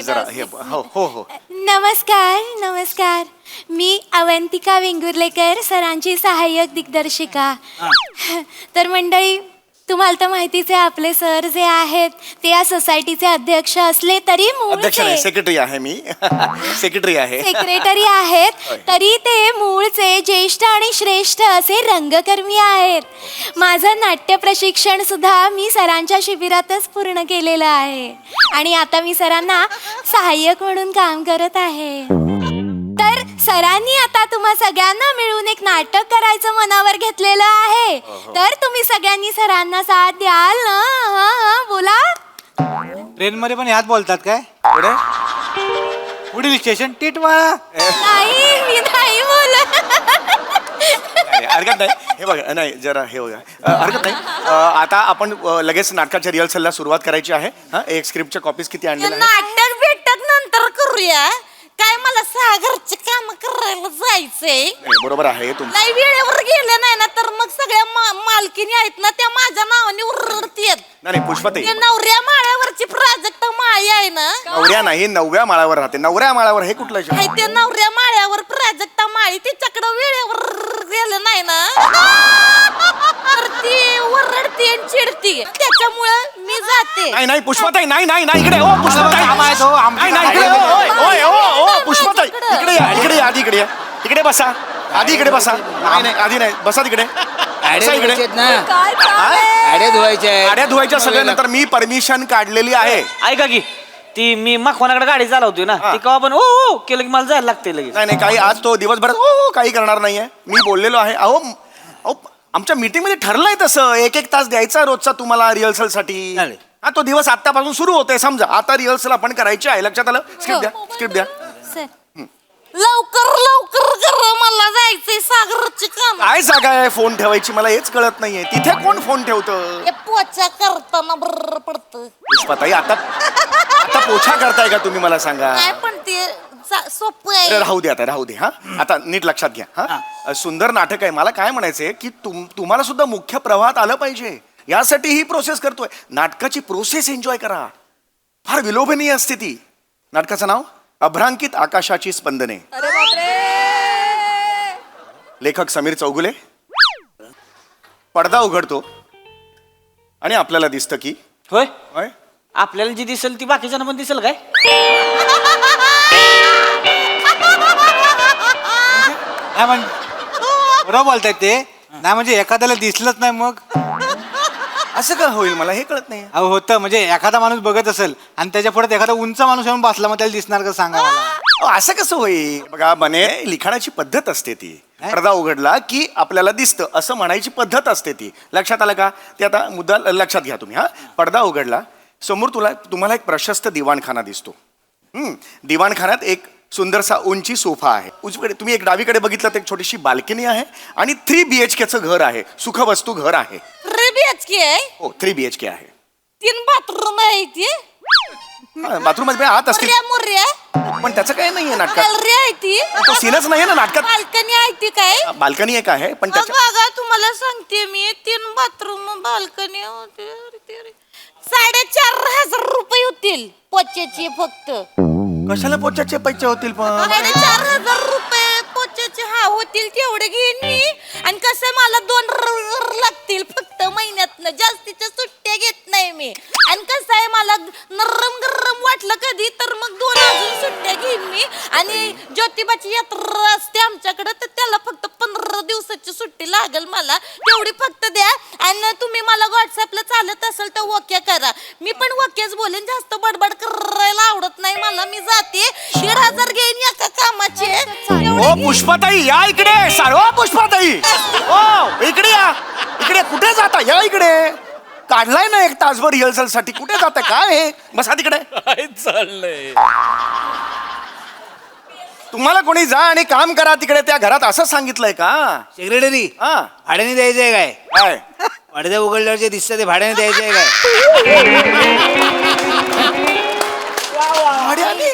जरा हे हो हो हो. नमस्कार. मी अवंतिका वेंगुर्लेकर, सरांची सहाय्यक दिग्दर्शिका. तर मंडळी, तुम्हाला तर माहितीच आहे आपले सर जे आहेत ते या सोसायटीचे अध्यक्ष असले तरी अध्यक्ष नाही, सेक्रेटरी आहे मी. सेक्रेटरी आहे. सेक्रेटरी आहेत, तरी ते मूळचे ज्येष्ठ आणि श्रेष्ठ असे रंगकर्मी आहेत. माझं नाट्य प्रशिक्षण सुद्धा मी सरांच्या शिबिरातच पूर्ण केलेलं आहे आणि आता मी सरांना सहाय्यक म्हणून काम करत आहे. तर सरांनी आता तुम्हा सगळ्यांना मिळून एक नाटक करायचं मनावर घेतलेलं आहे. तर तुम्ही सगळ्यांनी सरांना साथ द्याल ना? बोला. ट्रेन मध्ये पण ह्यात बोलतात काय? पुढे? पुढील स्टेशन टिटवाळा. नाही, मी नाही बोलत. नाही, हरकत नाही. हे बघा, नाही जरा हे बघा, हरकत नाही. आता आपण लगेच नाटकाच्या रिहर्सलला सुरुवात करायची आहे. हा, एक स्क्रिप्टच्या कॉपीज किती आणलेल्या आहेत? नाटक भेटत नंतर करूया. काय मला घरचे काम करायला जायचंय. नाही, बरोबर आहे तुमचं. नाही, वेळेवर गेले नाही ना तर मग सगळ्या मालकीनी आहेत ना त्या माझ्या नावाने उरडतेत. नाही पुष्पाताई, ते नवऱ्या माळ्यावरची प्राजक्त माळी आहे ना. नवऱ्या नाही, 9व्या माळावर राहते. 9व्या माळावर हे कुठलं शब्द? आहे ते नवऱ्या माळ्यावर प्राजक्ता माळी तिच्याकडे वेळेवर गेलं नाही ना तर ती ओरडते आणि चिडते. त्याच्यामुळं मी जाते. नाही नाही पुष्पाताई, नाही नाही नाही इकडे. ओ पुष्पाताई, नाही नाही इकडे. ओय ओय ओ पुष्पाताई, इकडे या, इकडे या, आधी इकडे या. इकडे बसा, आधी इकडे बसा. नाही नाही आधी नाही, बसा तिकडे. बसा इकडे. काय गाड्या धुवायच्या. गाड्या धुवायच्या सगळ्यानंतर मी परमिशन काढलेली आहे. ऐका की ती मी मकवानाकडे गाडी चालवतोय ना, ती केव्हा पण ओ केलं की मला जायला लागते लगेच. नाही नाही काही आज तो दिवसभरात काही करणार नाहीये. मी बोललेलो आहे. अहो आमच्या मीटिंगमध्ये ठरलंय तसं 1-1 तास द्यायचा रोजचा तुम्हाला रिहर्सल साठी. चालेल. हा, तो दिवस आतापासून सुरू होतोय. समजा आता रिहर्सल आपण करायची आहे. लक्षात आलं? स्क्रिप्ट द्या, स्क्रिप्ट द्या. सर, लवकर करा, मला जायचंय सागरची काम. काय जागा आहे फोन ठेवायची? मला हेच कळत नाहीये. तिथे कोण फोन ठेवतं? हे पोचा करताना बरं पडतं. पुष्पाताई, आता पोछा करताय का तुम्ही? मला सांगा. काय पण ते सोपं अरे आहे. राहू दे, आता राहू दे. हा, आता नीट लक्षात घ्या. हा, सुंदर नाटक आहे. मला काय म्हणायचंय की तुम्हाला सुद्धा मुख्य प्रवाहात आलं पाहिजे. यासाठी ही प्रोसेस करतोय. नाटकाची प्रोसेस एन्जॉय करा. फार विलोभनीय असते ती. नाटकाचं नाव अभ्रांकित आकाशाची स्पंदने. अरे बापरे. लेखक समीर चौगुले. पडदा उघडतो आणि आपल्याला दिसतं की होय होय, आपल्याला जी दिसेल ती बाकीच्यांना पण दिसेल काय? नाही म्हणजे बरोबर बोलतायत ते. नाही म्हणजे एखाद्याला दिसलंच नाही मग असं का होईल मला हे कळत नाही. अहो होतं म्हणजे एखादा माणूस बघत असेल आणि त्याच्या पुढे एखादा उंच माणूस येऊन बसला मग त्याला दिसणार का सांगा मला. असं कसं होईल? बघा बने, लिखाणाची पद्धत असते ती. पडदा उघडला की आपल्याला दिसतं असं म्हणायची पद्धत असते ती. लक्षात आलं का? ते आता मुद्दा लक्षात घ्या तुम्ही. हा, पडदा उघडला, समोर तुम्हाला एक प्रशस्त दिवाणखाना दिसतो. दिवाणखान्यात एक सुंदरसा उंची सोफा आहे. उजवीकडे तुम्ही एक डावीकडे बघितलं तर एक छोटीशी बाल्कनी आहे आणि 3 BHKचं घर आहे. सुखवस्तू घर आहे. 3 BHK आहे. हो, 3 BHK आहे. 3 बाथरूम आहे ती. बाथरूम मध्ये आत असतील मुर्या पण त्याचं काही नाहीये नाटकात. गॅलरी आहे ती. तो सीनच नाहीये ना नाटकात. बाल्कनी आहे ती काय? बाल्कनी एक आहे पण त्याच्या बघा तुम्हाला सांगते मी 3 बाथरूम बाल्कनी होते. 4,500 रुपये होतील पोच्याचे फक्त. कशाला पोचाचे पैसे होतील पण? 4,500 रुपये पोच्याचे होतील तेवढे घेईन मी. आणि कसं मला 2 लागतील फक्त महिन्यातनं. जास्तीच्या सुट्ट्या घेत नाही मी. आणि कसं आहे मला नरम गरम वाटलं कधी तर मग 2 अजून सुट्ट्या घेईन मी. आणि ज्योतिबाची यात्रा असते आमच्याकडे तर त्याला फक्त 15 दिवसाची सुट्टी लागेल मला. तेवढी फक्त द्या. आणि तुम्ही मला व्हॉट्सअपला चालत असेल तर ओके करा. मी पण ओकेच बोलेन. जास्त बडबड करायला आवडत नाही मला. मी जाते. 1,500 घेईन एका कामाचे. ओ पुष्पाताई या इकडे. सारवा पुष्पाताई. ओ इकडे या. इकडे कुठे जाता? या इकडे. काढलाय ना 1 तासभर रिहर्सल साठी. कुठे जाता? काय हे? बसा तिकडे. काय चाललंय? तुम्हाला कोणी जा आणि काम करा तिकडे. त्या घरात असं सांगितलंय का? सेक्रेटरी हा भाड्याने द्यायचंय काय? काय? पडद्या उघडल्यावर जे दिसतं ते भाड्याने द्यायचंय काय? भाड्याने?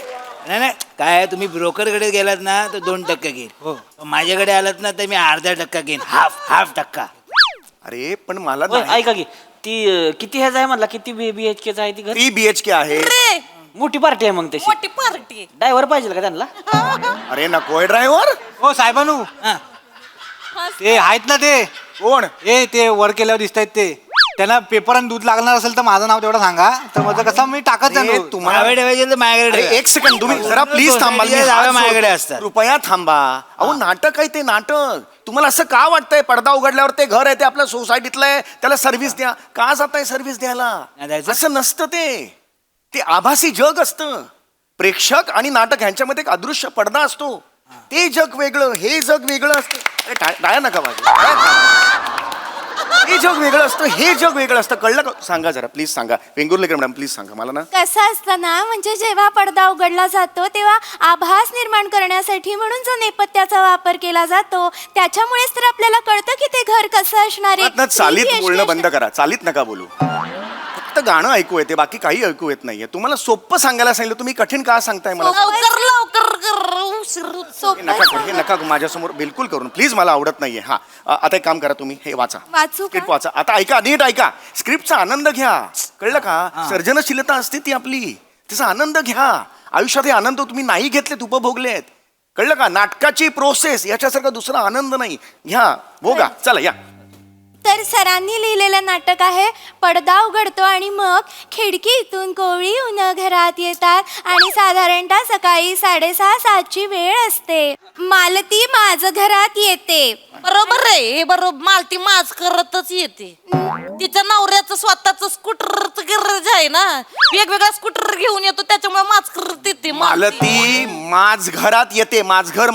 नाही नाही काय आहे, तुम्ही ब्रोकरकडे गेलात ना तर 2% घेईन. हो माझ्याकडे आलात ना तर मी अर्धा टक्का घेईन. हाफ टक्का. अरे पण मला होय, ऐका की ती किती ह्याच आहे म्हणला? किती BHKचं आहे ती घर? 3 BHK आहे. मोठी पार्टी आहे मग तशी. मोठी पार्टी. ड्रायव्हर पाहिजे का त्यांना? अरे नकोय ड्रायव्हर. हो साहेबानू ते आहेत ना ते कोण? ते वर केल्यावर दिसत आहेत ते. त्यांना पेपर आणि दूध लागणार असेल तर माझं नाव तेवढं सांगा तर माझं कसं मी टाकत अरे, जातो. तुम्हाला- नावे ठेवायचे तर माझ्याकडे अरे ठेवा. 1 सेकंड तुम्ही जरा प्लीज थांबा. सोसायटीच्या जागा माझ्याकडे असतात. कृपया थांबा. अहो नाटक आहे ते नाटक. तुम्हाला असं का वाटतंय पडदा उघडल्यावर ते घर आहे ते आपल्या सोसायटीतलं आहे त्याला सर्व्हिस द्या? का जाताय सर्व्हिस द्यायला? नाही द्यायचं. असं नसतं ते आभासी जग असतं. प्रेक्षक आणि नाटक ह्यांच्यामध्ये एक अदृश्य पडदा असतो. ते जग वेगळं हे जग वेगळं असतं. अरे टाळ्या नका वाजवू. हे जग वेगळं असतं हे जग वेगळं असतं. कळलं का? सांगा जरा प्लीज सांगा. वेंगुर्लेकर मॅडम प्लीज सांगा मला ना. कसं असतं ना म्हणजे जेव्हा पडदा उघडला जातो तेव्हा आभास निर्माण करण्यासाठी म्हणून जो नेपथ्याचा वापर केला जातो त्याच्यामुळेच तर आपल्याला कळतं की ते घर कसं असणार आहे. ना चालीत बोलणं बंद करा. चालीत नका बोलू. फक्त गाणं ऐकू येते बाकी काही ऐकू येत नाहीये. तुम्हाला सोपं सांगायला सांगितलं तुम्ही कठीण का सांगताय मला? लवकर लवकर नका करू, हे नका करू माझ्यासमोर बिलकुल करून प्लीज. मला आवडत नाहीये. हा आता एक काम करा तुम्ही हे वाचा. वाचू का? स्क्रिप्ट वाचा. आता ऐका नीट ऐका. स्क्रिप्टचा आनंद घ्या. कळलं का? सर्जनशीलता असते ती आपली. त्याचा आनंद घ्या. आयुष्यात हे आनंद तुम्ही नाही घेतलेत उपभोगलेत. कळलं का? नाटकाची प्रोसेस याच्यासारखा दुसरा आनंद नाही. घ्या भोगा. चला या. तर सरांनी लिहिलेलं नाटक आहे पडदा उघडतो आणि मग खिडकीतून कोवळी उन्ह घरात येतात आणि साधारणतः सकाळी 6:30-7ची वेळ असते. मालती माझ घरात येते. बरोबर आहे हे बरोबर. मालती माज करतच येते. तिच्या नवऱ्याचं स्वतःच स्कूटरचं गॅरेज आहे ना. वेगवेगळा स्कूटर घेऊन येतो त्याच्यामुळे माज करत येते. मालती माझ घरात येते. माझघर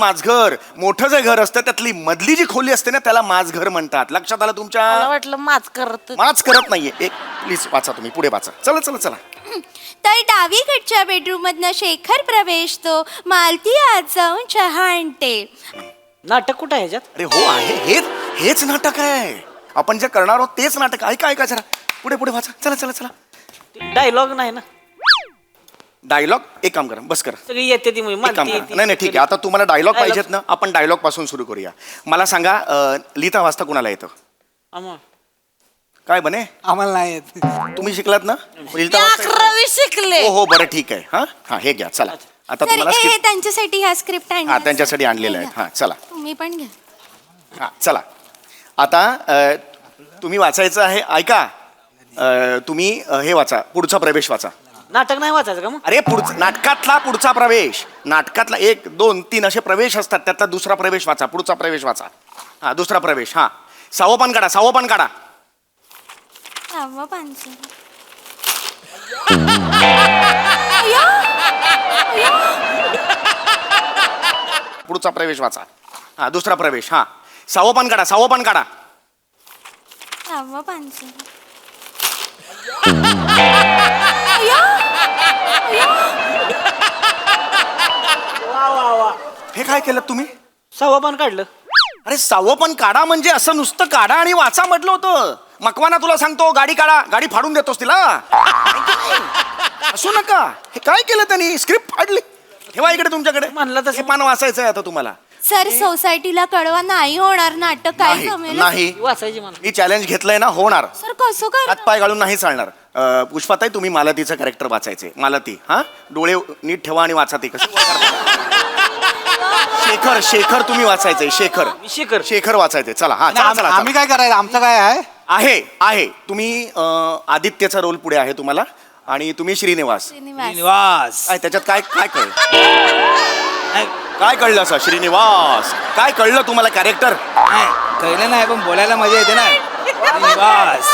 मोठं जे घर असतं त्यातली मधली जी खोली असते ना त्याला माझघर म्हणतात. लक्षात आलं तुमच्या? मला वाटलं माज करत. माच करत नाहीये. एक प्लीज वाचा तुम्ही पुढे वाचा. चला चला चला. तर डावीकडच्या बेडरूम मधनं शेखर प्रवेशतो. मालती आत जाऊन चहा आणते. नाटक कुठं आहे ह्याच्यात? अरे हो आहे हेच नाटक आहे. आपण जे करणार आहोत तेच नाटक. ऐका जरा पुढे वाचा. चला चला चला. डायलॉग नाही ना. डायलॉग एक काम करा. बस करा. सगळी येते ती एक काम करा. नाही ठीक आहे. आता तुम्हाला डायलॉग पाहिजेत ना. आपण डायलॉग पासून सुरू करूया. मला सांगा लिहिता वाचता कुणाला येतं? काय बने? आम्हाला नाही येत. तुम्ही शिकलात ना लिहिता वाचता? 11वी शिकले. हो बरं ठीक आहे. हा हे घ्या चला. आता सर तुम्हाला हे script- त्यांच्यासाठी ह्या स्क्रिप्ट हा त्यांच्यासाठी आणलेलं आहे हा चला तुम्ही पण घ्या. हा चला आता तुम्ही वाचायचं आहे ऐका तुम्ही हे वाचा पुढचा प्रवेश वाचा. नाटक नाही वाचायचं का मग? अरे पुढचा नाटकातला पुढचा प्रवेश नाटकातला 1 2 3 असे प्रवेश असतात त्यातला दुसरा प्रवेश वाचा पुढचा प्रवेश वाचा. हा दुसरा प्रवेश हा सहावं पान काढा सहावं पानचं. पुढचा प्रवेश वाचा. हा दुसरा प्रवेश हा सहावं पान काढा सहावं पानचं. हे काय केलं तुम्ही? सहावं पान काढलं. अरे सहावं पण काढा म्हणजे असं नुसतं काढा आणि वाचा म्हटलं होतं. मकवाना तुला सांगतो गाडी काढा गाडी फाडून देतोस तिला असू नका. हे काय केलं त्यांनी स्क्रिप्ट फाडली. ठेवा इकडे तुमच्याकडे म्हणलं तसं. हे पान वाचायचं आहे आता तुम्हाला. सर सोसायटीला कळवा नाही होणार नाटक काय नाही जमेल नाही वाचायची मला. मी चॅलेंज घेतलंय ना होणार. सर कसं कर हात पाय घालून नाही चालणार. पुष्पाताई तुम्ही मालतीचं कॅरेक्टर वाचायचे. मालती हा डोळे नीट ठेवा आणि वाचा ते कसं. शेखर तुम्ही वाचायचंय. शेखर वाचायचंय. चला हा चला चला आम्ही काय करायचं आमचं काय आहे आहे तुम्ही आदित्यचा रोल पुढे आहे तुम्हाला आणि तुम्ही श्रीनिवास. श्रीनिवास काय त्याच्यात काय काय कळलं काय कळलं असं श्रीनिवास काय कळलं तुम्हाला कॅरेक्टर. नाही, कळलं नाही पण बोलायला मजा येते ना. श्रीनिवास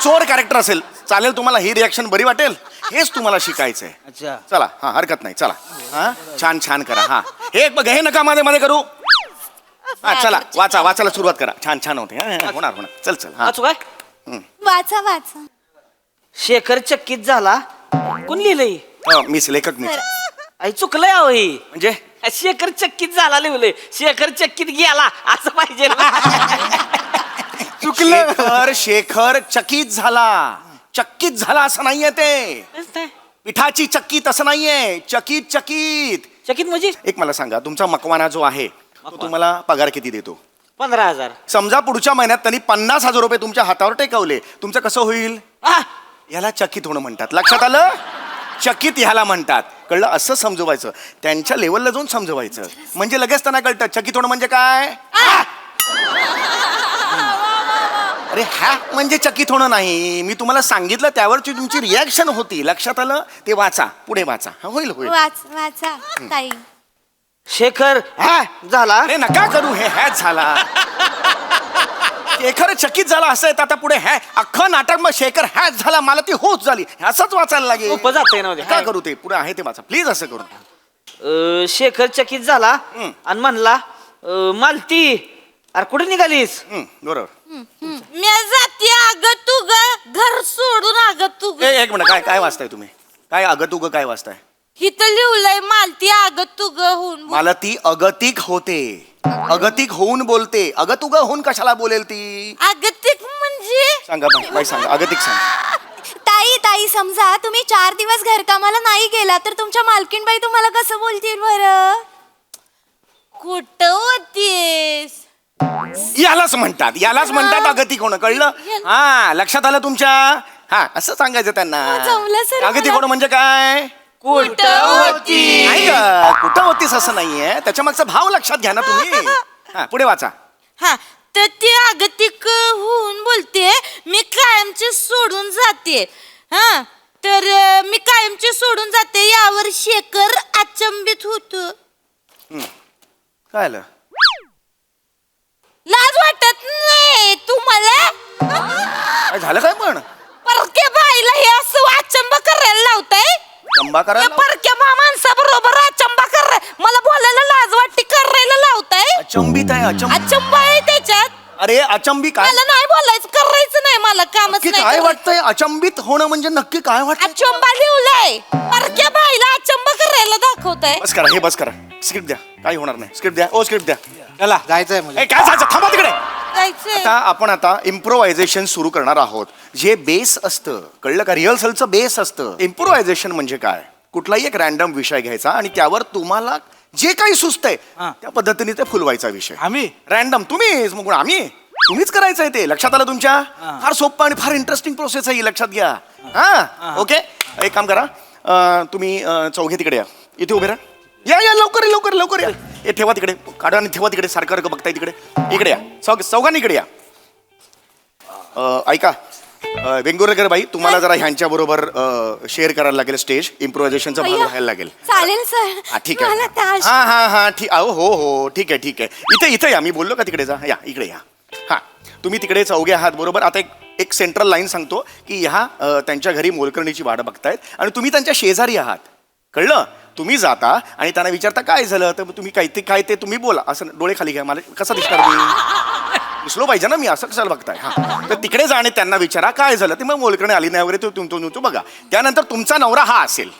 चोर कॅरेक्टर असेल चालेल तुम्हाला. ही रिॲक्शन बरी वाटेल. हेच तुम्हाला शिकायचंय. अच्छा चला हा हरकत नाही. चला हा छान करा. हा हे बघ हे नका मध्ये करू. हा चला वाचायला सुरुवात करा. छान होते. होणार चल हा वाचू काय? वाचा शेखर चक्कीत झाला. कोण लिहिलंय? मीच लेखक मी. आई चुकलंय अहो ही. म्हणजे शेखर चक्कीत झाला लिहिलंय. शेखर चक्कीत गेला असं पाहिजे ना. शेखर चकित झाला असं नाहीये ते. पिठाची चक्की तसं नाहीये. चकित चकित म्हणजे एक मला सांगा तुमचा मकवाना जो आहे तो तुम्हाला पगार किती देतो? 15,000. समजा पुढच्या महिन्यात त्यांनी 50,000 रुपये तुमच्या हातावर टेकवले तुमचं कसं होईल? याला चकित होणं म्हणतात. लक्षात आलं? चकित ह्याला म्हणतात. कळलं? असं समजवायचं त्यांच्या लेवलला जाऊन समजवायचं म्हणजे लगेच त्यांना कळतं चकित होणं म्हणजे काय. अरे हा म्हणजे चकित होणं नाही. मी तुम्हाला सांगितलं त्यावरची तुमची रिॲक्शन होती. लक्षात आलं? ते वाचा पुढे वाचा. होईल वाचा ताई. शेखर झाला. अरे नका करू हे हॅच झाला. शेखर चकित झाला असं आहे आता पुढे हॅ अख्खं नाटक मग शेखर हॅच झाला मला ती होच झाली असंच वाचायला लागेल. सोपं जातंय ना. काय करू ते पुढे आहे ते वाचा प्लीज. असं करू शेखर चकित झाला आणि म्हणला मालती अरे कुठे निघालीस? बरोबर. मी जाते अगं तू ग घर सोडून अगं तू ग. एक मिनिट काय वाचताय तुम्ही? काय अगतुग काय वाचताय? इथं लिहिलंय मालती अगं तू ग होऊन मला ती अगतिक होते. अगतिक होऊन बोलते. अगतुग होऊन कशाला बोलेल ती? अगतिक म्हणजे सांगा बाई सांगा. अगतिक सांगा. ताई समजा तुम्ही 4 दिवस घरकामाला नाही गेला तर तुमच्या मालकीनबाई तुम्हाला कसं बोलतील बरं? कुठं होतीस? यालाच म्हणतात अगतिक होणं. कळलं? हा लक्षात आलं तुमच्या? हा असं सांगायचं त्यांना. जमलं सर अगतिक मला. होणं म्हणजे काय? कुठं होती? नाही ग, कुठं होतीस असं नाहीये. त्याच्या मागचा भाव लक्षात घ्या ना तुम्ही. हा पुढे वाचा. हा तर ते अगतिक होऊन बोलते मी कायमचे सोडून जाते. हा तर मी कायमचे सोडून जाते यावर शेखर अचंबित होतो. काय आलं? लाज वाटत नाही तुम्हाला? काय झालं काय पण? परक्या बाईला हे असं अचंब करायला लावताय? चंबा करायला? परक्या माणसाबरोबर अचंबा मला बोलायला लाज वाटते करायला लावताय? अचंबित आहे अचंब आहे त्याच्यात. अरे अचंबी काय? मला नाही बोलायचं करायचं नाही मला कामच नक्की नाही काय करायचं. वाटतंय? अचंबित होणं म्हणजे नक्की काय वाटतंय? अचंबा लिवलाय. परक्या बाईला अचंबा करायला दाखवताय. बस करा स्क्रिप्ट द्या. काही होणार नाही. स्क्रिप्ट द्या. स्क्रिप्ट द्या. चला जायचंय म्हणजे. काय जायचं? थांबा तिकडे. जायचंय. आपण आता इम्प्रोव्हायझेशन सुरू करणार आहोत. जे बेस असतं कळलं का? रिहर्सलचं बेस असतं. इम्प्रोव्हायझेशन म्हणजे काय? कुठलाही एक रॅन्डम विषय घ्यायचा आणि त्यावर तुम्हाला जे काही सुचतंय त्या पद्धतीने ते फुलवायचा विषय. आम्ही रॅन्डम तुम्हीच करायचंय ते. लक्षात आलं तुमच्या? फार सोपं आणि फार इंटरेस्टिंग प्रोसेस आहे ही. लक्षात घ्या. हा ओके. एक काम करा तुम्ही चौघे तिकडे या. इथे उभे राहा. या लवकर लवकर लवकर या. हे ठेवा तिकडे, काढा आणि ठेवा तिकडे. सारखं बघताय तिकडे. इकडे या, चौघांनी इकडे या. ऐका वेंगुर्लेकर बाई, तुम्हाला जरा ह्यांच्या बरोबर शेअर करायला लागेल स्टेज. इम्प्रोव्हायझेशनचा भाग व्हायला लागेल. चालेल सर. हा ठीक मला आहे. ताश- हा ठीक. हो ठीक आहे. इथे या, मी बोललो का तिकडे जा. या इकडे या. हा तुम्ही तिकडे चौघे आहात बरोबर. आता एक सेंट्रल लाईन सांगतो की ह्या त्यांच्या घरी मोलकरणीची वाट बघतायत आणि तुम्ही त्यांच्या शेजारी आहात. कळलं? तुम्ही जाता आणि त्यांना विचारता काय झालं, तर तुम्ही काय ते तुम्ही बोला. असं डोळे खाली घ्या. मला कसं दिसणार मी दिसलो पाहिजे ना, मी असं कशाला बघताय. हा तर तिकडे जा आणि त्यांना विचारा काय झालं ते. मग मोलकरणी आली नाही वगैरे तो बघा. त्यानंतर तुमचा नवरा हा असेल,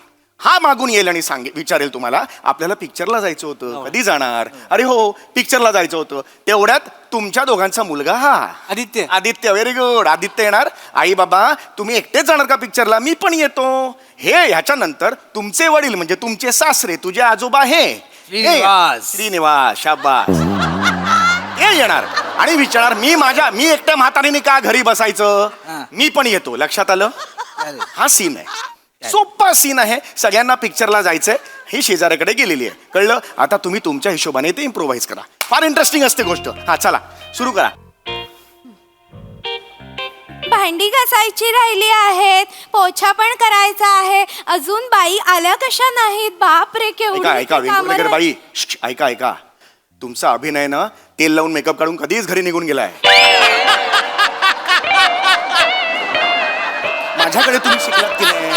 हा मागून येईल आणि विचारेल तुम्हाला आपल्याला पिक्चरला जायचं होतं, कधी जाणार. अरे हो पिक्चरला जायचं होतं. तेवढ्यात तुमच्या दोघांचा मुलगा हा आदित्य व्हेरी गुड. आदित्य येणार. आई बाबा तुम्ही एकटेच जाणार का पिक्चरला, मी पण येतो. हे ह्याच्यानंतर तुमचे वडील म्हणजे तुमचे सासरे, तुझे आजोबा हे श्रीनिवास शाबास हे येणार आणि विचारणार मी एकट्या म्हातारीने का घरी बसायचं, मी पण येतो. लक्षात आलं? हा सीन आहे, सोपा सीन आहे. सगळ्यांना पिक्चरला जायचंय. ही शेजाऱ्याकडे गेलेली आहे. कळलं? आता तुम्ही तुमच्या हिशोबाने ते इम्प्रोव्हाइज करा. फार इंटरेस्टिंग असते गोष्ट. हा चला सुरू करा. भांडी घासायची राहिली आहेत, पोछा पण करायचा आहे. अजून बाई आल्या कशा नाहीत. बाप रे ऐका वेंगुर्लेकर बाई, ऐका तुमचा अभिनय ना तेल लावून मेकअप काढून कधीच घरी निघून गेलाय. माझ्याकडे तुम्ही शिकलात की नाही?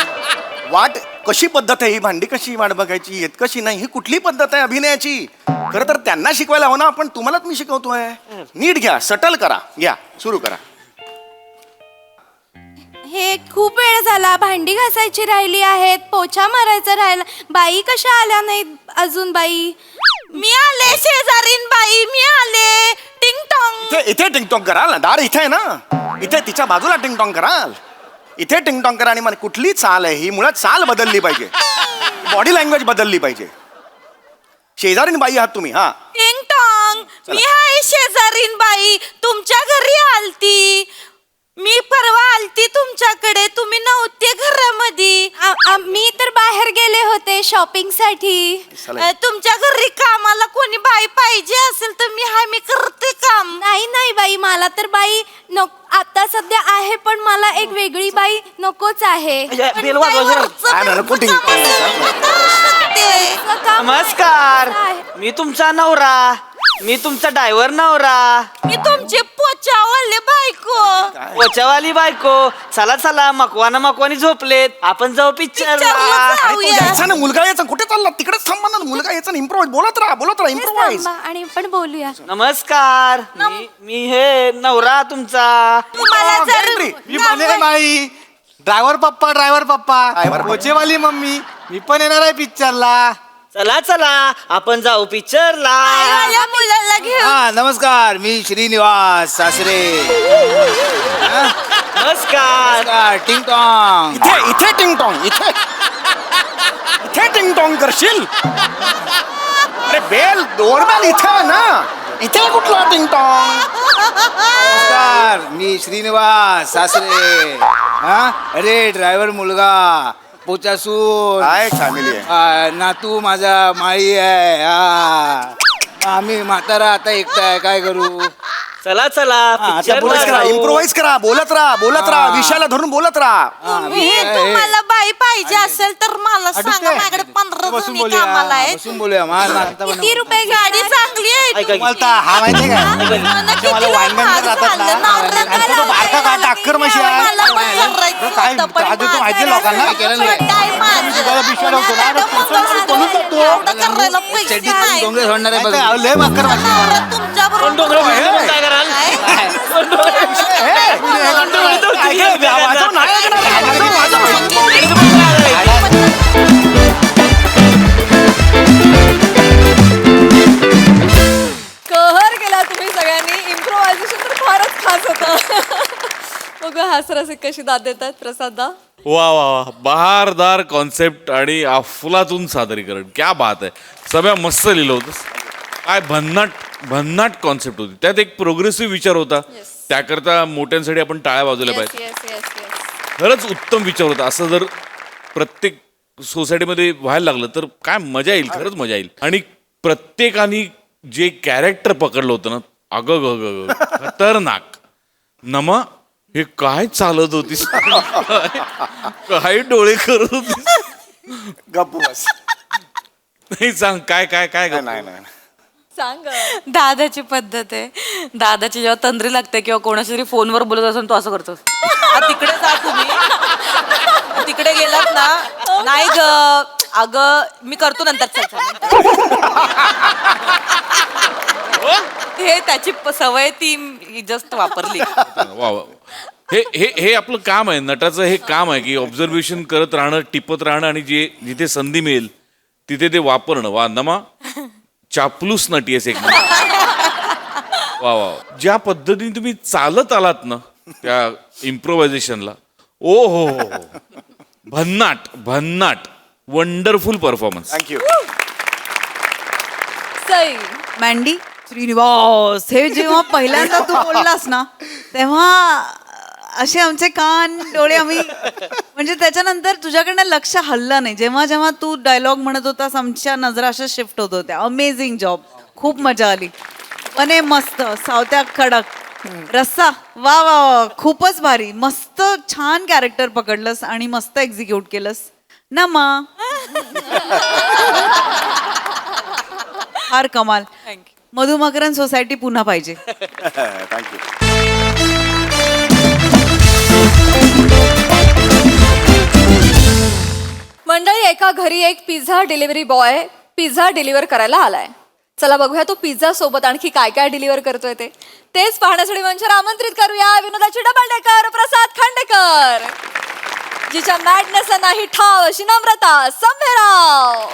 वाट कशी पद्धत आहे ही, भांडी कशी वाट बघायची, येत कशी नाही, ही कुठली पद्धत आहे अभिनयाची? खरं तर त्यांना शिकवायला हवं ना आपण. तुम्हालाच मी शिकवतोय. नीट घ्या, सटल करा. घ्या सुरू करा. हे खूप वेळ झाला. भांडी घासायची राहिली आहेत, पोछा मारायचा राहिला. बाई कशा आल्या नाहीत अजून. बाई मी आले शेजारीन बाई, मी आले. टिंग टॉंग. इथे टिंगटॉंग कराल ना, दार इथे आहे ना, इथे तिच्या बाजूला टिंगटॉंग कराल. इथे टिंगटॉंग करा. आणि मला कुठली चाल आहे ही, मुळात चाल बदलली पाहिजे, बॉडी लँग्वेज बदलली पाहिजे. शेजारीन बाई आहात तुम्ही. हा टिंग टॉंग. मी आहे शेजारीन बाई, तुमच्या घरी आलती. मी परवा आलती तुमच्याकडे, तुम्ही नव्हते घरामध्ये. मी तर बाहेर गेले होते शॉपिंग साठी. तुमच्या घरी कामाला कोणी बाई पाहिजे असेल तर मी करते काम. नाही बाई, मला तर बाई आता सध्या आहे, पण मला एक वेगळी बाई नकोच आहे. बेल वाजवा जरा. नमस्कार, मी तुमचा नवरा, मी तुमचा ड्रायव्हर नवरा, मी तुमचे पोचावाले बायको. पोचावाली बायको. चला मकवानी झोपलेत, आपण जाऊ पिक्चरला. यायचा ना मुलगा यायचा. कुठे चालला? तिकडेच थांबा ना. मुलगा यायचा. इम्प्रोव्हाइज बोलत राहा इम्प्रोव्हाइज. आणि पण बोलूया. नमस्कार, मी हे नवरा तुमचा. तुम्हाला जर मी बने बाई, ड्रायव्हर पप्पा, पोचेवाली मम्मी, मी पण येणार आहे पिक्चरला. चला आपण जाऊ पिक्चरला. आईवाल्या मुलाला घेऊन. हा नमस्कार, मी श्रीनिवास सासरे. नमस्कार. टिंग टॉंग. इथे टिंगटॉंग. इथे टिंगटॉंग करशील. अरे बेल डोरबेल इथे आहे ना, इथे कुठला टिंगटॉंग. नमस्कार, मी श्रीनिवास सासरे. हा अरे ड्रायव्हर मुलगा, पोचासून काय फॅमिली आहे. नातू माझा माळी आहे. आम्ही म्हातारा आता एकटा आहे, काय करू. चला इम्प्रोव्हाइज करा. बोलत राहा विषयाला धरून बोलत राहा. तुम्हाला बाई पाहिजे असेल तर मला सांगा. माझ्याकडे 15 जणी कामाला आहेत. बसून बोलूया. किती रुपये गाडी चांगली आहे. हा माहिती काय, मला वाईनगंज राहतात ना, बारका का टाक्कर मशी आहे. काय राजू तू माहिती लोकांना डोंगरे सोडणार आहे बघ. लय बाकर माशी. कहर केला तुम्ही सगळ्यांनी. इम्प्रोव्हायझेशन तर फारच खास होतं. बघा हास्यरसिक कशी दाद देतात प्रसादा. वा बहारदार कॉन्सेप्ट आणि अफलातून सादरीकरण. क्या बात आहे. सगळ्या मस्त लिहिलं होतं. काय भन्नाट कॉन्सेप्ट होती. त्यात एक प्रोग्रेसिव्ह विचार होता. त्याकरता मोठ्यांसाठी आपण टाळ्या वाजवल्या पाहिजे. खरंच उत्तम विचार होता. असं जर प्रत्येक सोसायटीमध्ये व्हायला लागलं तर काय मजा येईल, खरंच मजा येईल. आणि प्रत्येकाने जे कॅरेक्टर पकडलं होतं ना, अगं ग ग ग, खतरनाक. नमा हे काय चालत होतीस, काय डोळे करत होतीस. गप्प बस. नाही सांग काय काय काय नाही नाही नाही. सांग. दादाची पद्धत आहे. दादाची जेव्हा तंद्री लागते किंवा कोणाशी तरी फोनवर बोलत असेल तो असं करतो. तिकडे जा तुम्ही, तिकडे गेलात ना. नाही ग, अगं मी करतो नंतर. हे त्याची सवय ती जस्ट वापरली. वा वा. हे आपलं काम आहे, नटाचं हे काम आहे की ऑब्झर्वेशन करत राहणं, टिपत राहणं आणि जिथे संधी मिळेल तिथे ते वापरणं. वा नमा, चापलूस नटी आहेस एक. वा वा. ज्या पद्धतीने तुम्ही चालत आलात ना त्या इम्प्रोव्हायझेशनला, ओ हो हो, भन्नाट भन्नाट, wonderful performance. Thank you. Sai. Mandy Srinivas, हे जेव्हा पहिल्यांदा तू बोललास ना तेव्हा असे आमचे कान डोळे आम्ही, म्हणजे त्याच्यानंतर तुझ्याकडनं लक्ष हललं नाही. जेव्हा जेव्हा तू डायलॉग म्हणत होतास आमच्या नजरा अशा शिफ्ट होत होत्या. अमेझिंग जॉब, खूप मजा आली. पण मस्त सावत्या कडक रस्सा, वा वा वा, खूपच भारी. मस्त छान कॅरेक्टर पकडलंस आणि मस्त एक्झिक्यूट केलंस ना मा. फार कमाल. मधुमकरन सोसायटी पुन्हा पाहिजे. थँक्यू. मंडळी, एका घरी एक pizza delivery boy pizza deliver करायला आलाय. चला बघूया तो पिझ्झा सोबत आणखी काय काय डिलिव्हर करतोय तेच पाहण्यासाठी मंचावर आमंत्रित करूया विनोदाची डबल डेकर प्रसाद खांडेकर, जिच्या मॅडनेसला नाही ठाव अशी नम्रता संभेराव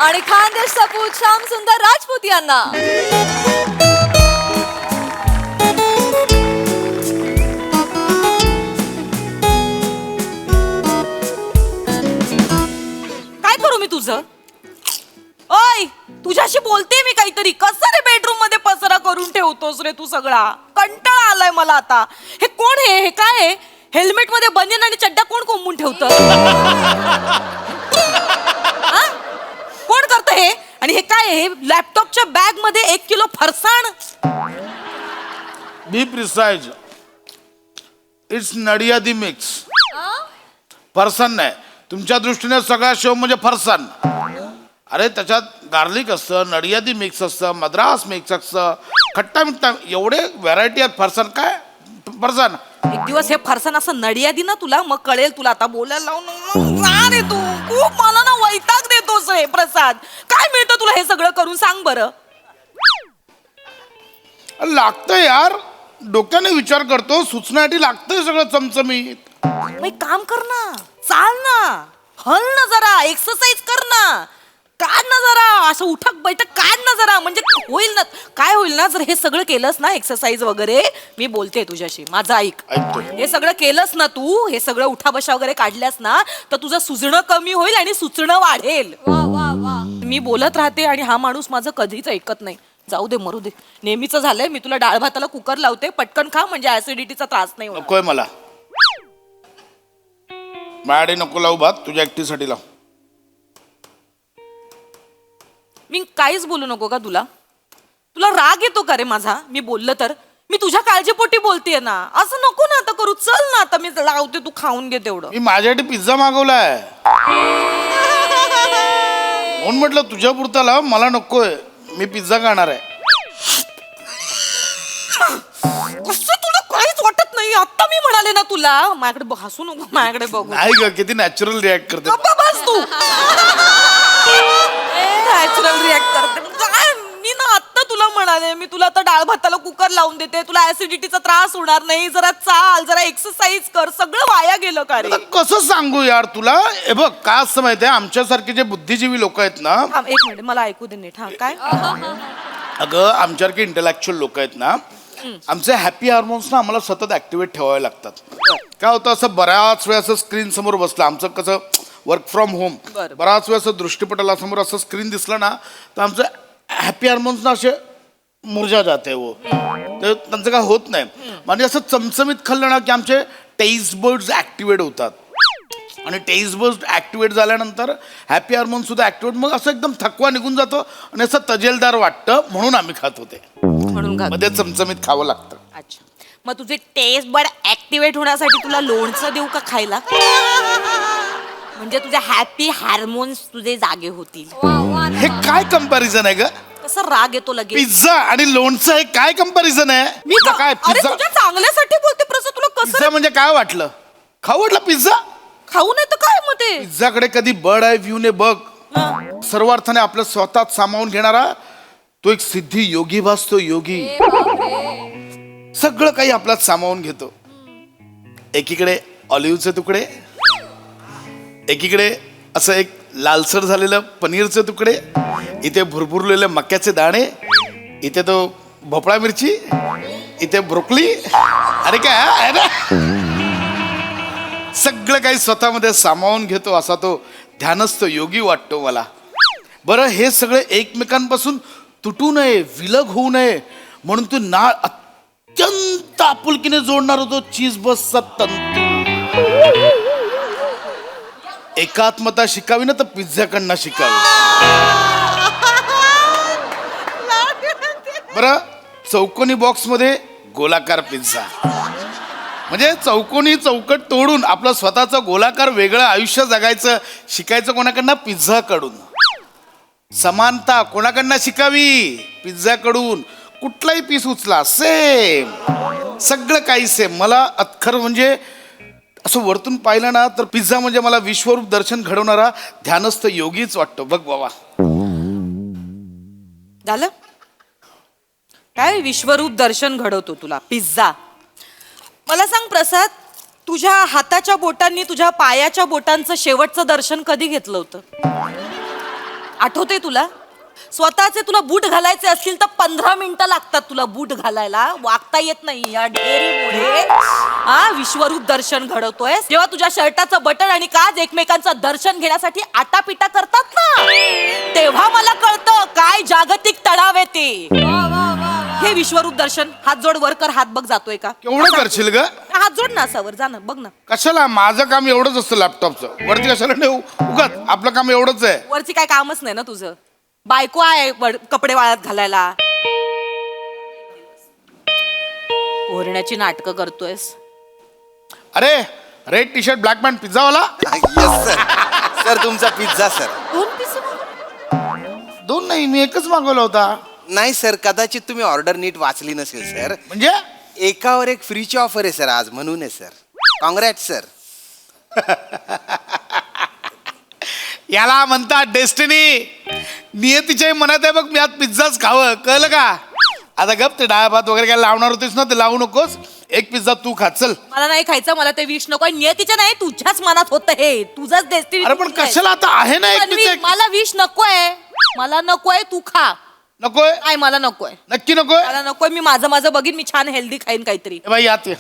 आणि खानदेश सपूत श्याम सुंदर राजपूत यांना. काय करू मी तुझं? ओय, तुझ्याशी बोलते मी काहीतरी. कसं रे बेडरूम मध्ये पसरा करून ठेवतोस रे तू सगळा? कंटाळा आलाय मला आता. हे कोण आहे? हे काय आहे? हेल्मेट मध्ये बनियन आणि चड्डा कोण कोंबून ठेवतं? हा? कोण करतं हे? आणि हे काय आहे? लॅपटॉपच्या बॅग मध्ये 1 kilo farsan. Be precise, it's Nadiadi mix. Farsan नाही, तुमच्या दृष्टीने सगळा शो म्हणजे फरसाण. अरे त्याच्यात गार्लिक असतं, नडियादी मिक्स असतं, मद्रास मिक्स असतं, खट्टा मिठ्ठा, एवढे व्हरायटी आहेत फरसाण. काय फरसाण? एक दिवस हे फरसाण असं नडियादी ना तुला, मग कळेल तुला. आता बोलायला लावून जा रे तू. खूप मला ना वैताग देतोस हे प्रसाद. काय मिळतं तुला हे सगळं करून? सांग बरं. लागतं यार, डोक्याने विचार करतो, सुचण्यासाठी लागतंय सगळं चमचमीत. मग एक काम कर ना, चाल ना, हल ना जरा, एक्सरसाइज कर ना, काढ ना जरा, असं उठक बैठक काढ ना जरा, म्हणजे होईल ना. काय होईल ना जर हे सगळं केलंस ना, एक्सरसाइज वगैरे, मी बोलते तुझ्याशी, माझं ऐक. हे सगळं केलंस ना तू, हे सगळं उठा बशा वगैरे काढल्यास ना, तर तुझं सुजणं कमी होईल आणि सुचणं वाढेल. मी बोलत राहते आणि हा माणूस माझं कधीच ऐकत नाही. जाऊ दे, मरू दे, नेहमीच झालंय. मी तुला डाळ भाताला कुकर लावते, पटकन खा, म्हणजे ऍसिडिटीचा त्रास नाही होणार. नकोय मला, माझ्याकडे नको लावू भात, तुझ्या एकटीसाठी लाव. मी काहीच बोलू नको का तुला? तुला राग येतो का रे माझा मी बोललं तर? मी तुझ्या काळजीपोटी बोलतेय ना, असं नको ना आता करू. चल ना आता, मी लावते, तू खाऊन घे तेवढं. मी माझ्यासाठी पिझ्झा मागवलाय म्हणून म्हटलं तुझ्या पुरता लाव, मला नकोय, मी पिझ्झा खाणार आहे. कसं तुला काहीच वाटत नाही? आता मी म्हणाले ना तुला, माझ्याकडे हसू नको, माझ्याकडे बघू. नाही ग, किती नॅचरल रिॲक्ट करते. गप्पा बस तू. नॅचरल रिॲक्ट करते काय? मी ना आत्ता तुला म्हणाले, मी तुला आता डाळ भाताला कुकर लावून देते, तुला ऍसिडिटीचा त्रास होणार नाही. जरा चाल, जरा एक्सरसाइज कर. सगळं वाया गेलं का रे? आता कसं सांगू यार तुला? हे बघ काय असं माहितीये, आमच्यासारखे जे बुद्धिजीवी लोक आहेत ना, थांब, एक मिनिट, मला ऐकू दे नीट. हा काय? अगं आमच्यासारखे इंटेलेक्च्युअल लोक आहेत ना, आमचे हॅपी हार्मोन्स ना आम्हाला सतत ऍक्टिव्हेट ठेवावे लागतात. काय होतं, असं बऱ्याच वेळ असं स्क्रीन समोर बसलं, आमचं कसं वर्क फ्रॉम होम, बराच वेळ असं दृष्टीपटलासमोर असं स्क्रीन दिसलं ना, तर आमचं हॅपी हार्मोन्स ना असे मुरझा जाते वो, तर त्यांचं काय होत नाही. म्हणजे असं चमचमीत खाल्लं ना की आमचे टेस्ट बर्ड्स ऍक्टिव्हेट होतात. आणि टेस्ट बस्ट ऍक्टिवेट झाल्यानंतर हॅपी हार्मोन सुद्धा ऍक्टिवेट, मग असं एकदम थकवा निघून जातो आणि असं तजेलदार वाटतं, म्हणून आम्ही खात होते. म्हणून घाल. मध्ये चमचमीत खावं लागतं. अच्छा, मग तुझे टेस्ट बड ऍक्टिवेट होण्यासाठी तुला लोणचं देऊ का खायला? म्हणजे तुझे हॅपी हार्मोन्स तुझे जागे होतील. हे काय कंपॅरिझन आहे ग? कसं राग येतो लगेच. पिझ्झा आणि लोणचं हे काय कंपॅरिझन आहे? मी तुला काय अरे पिझ्झा? तुझ्या चांगल्यासाठी बोलते प्रसाद, तुला कसं पिझ्झा म्हणजे काय वाटलं? खाऊ वाटलं पिझ्झा? खाऊ नाही तर काय मग ते? पिझ्झाकडे कधी बर्ड आहे व्ह्यू ने बघ. सर्व अर्थाने आपलं स्वतःत सामावून घेणारा तो एक सिद्धी योगी भासतो, योगी. सगळं काही आपल्यात सामावून घेतो. एकीकडे ऑलिव्हचे तुकडे, एकीकडे असं एक लालसर झालेलं पनीरचे तुकडे, इथे भुरभुरलेले मक्याचे दाणे, इथे तो भोपळा मिरची, इथे ब्रोकली. अरे काय आहे ना, सगळं काही स्वतःमध्ये सामावून घेतो असा तो ध्यानस्थ योगी वाटतो मला. बरं, हे सगळे एकमेकांपासून तुटू नये, विलग होऊ नये म्हणून तू ना अत्यंत आपुलकीने जोडणार होतो चीज बसचा तंतू. एकात्मता शिकावी ना तर पिझ्झाकडनं शिकावी. बरं, चौकोनी बॉक्स मध्ये गोलाकार पिझ्झा, म्हणजे चौकोनी चौकट तोडून आपलं स्वतःचं गोलाकार वेगळं आयुष्य जगायचं शिकायचं कोणाकडनं? पिझ्झाकडून. समानता कोणाकडनं शिकावी? पिझ्झाकडून. कुठलाही पीस उचला सेम, सगळं काही सेम. मला अत्खर म्हणजे असं वरतून पाहिलं ना तर पिझ्झा म्हणजे मला विश्वरूप दर्शन घडवणारा ध्यानस्थ योगीच वाटतो बघ बाबा. झालं काय विश्वरूप दर्शन घडवतो तुला पिझ्झा? मला सांग प्रसाद, तुझ्या हाताच्या बोटांनी तुझ्या पायाच्या बोटांचं शेवटचं दर्शन कधी घेतलं होतं? आठवतंय तुला? स्वतःचे तुला बूट घालायचे असतील तर 15 मिनिटं लागतात तुला बूट घालायला, वागता येत नाही या ढेरीमुळे. विश्वरूप दर्शन घडवतोय जेव्हा तुझ्या शर्टाचं बटन आणि काज एकमेकांचं दर्शन घेण्यासाठी आटापिटा करतात ना, तेव्हा मला कळतं काय जागतिक तणाव आहे ते. हे विश्वरूप दर्शन. हात जोड वर कर, हात बघ जातोय का? केवढं करशील ग? हात जोड ना असावर, जा ना बघ ना. कशाला? माझं काम एवढंच असतं लॅपटॉपचं, वरती कशाला ठेवू उगाच? आपलं काम एवढंच आहे. वरची काय कामच नाही ना तुझं? बायको आहे कपडे वाळत घालायला, ओरण्याची नाटकं करतोयस. अरे, red T shirt black pant पिझ्झावाला. Yes sir. सर तुमचा पिझ्झा सर. 2 पीस. 2 नाही, मी एकच मागवला होता. नाही सर, कदाचित तुम्ही ऑर्डर नीट वाचली नसेल सर. म्हणजे एकावर एक फ्रीची ऑफर आहे सर आज, म्हणून आहे सर. Congrat sir. याला म्हणतात डेस्टिनी. नियतीच्याही मनात आहे बघ मी आज पिझ्झाच खावं, कळलं का? आता गप, ते डाळ भात वगैरे काय लावणार होतीस ना ते लावू नकोस. एक पिझ्झा तू खा, चल. मला नाही खायचं, मला ते विष नकोय. नियतीचं नाही, तुझ्याच मनात होतं हे, तुझंच डेस्टिनी. अरे पण कशाला? आता आहे ना एक पिझ्झा. मला विष नकोय, मला नकोय, तू खा. नकोय? नाही मला नकोय, नक्की नकोय? मला नकोय. मी माझं माझं बघीन, मी छान हेल्दी खाईन काहीतरी. ए भाई आत ये.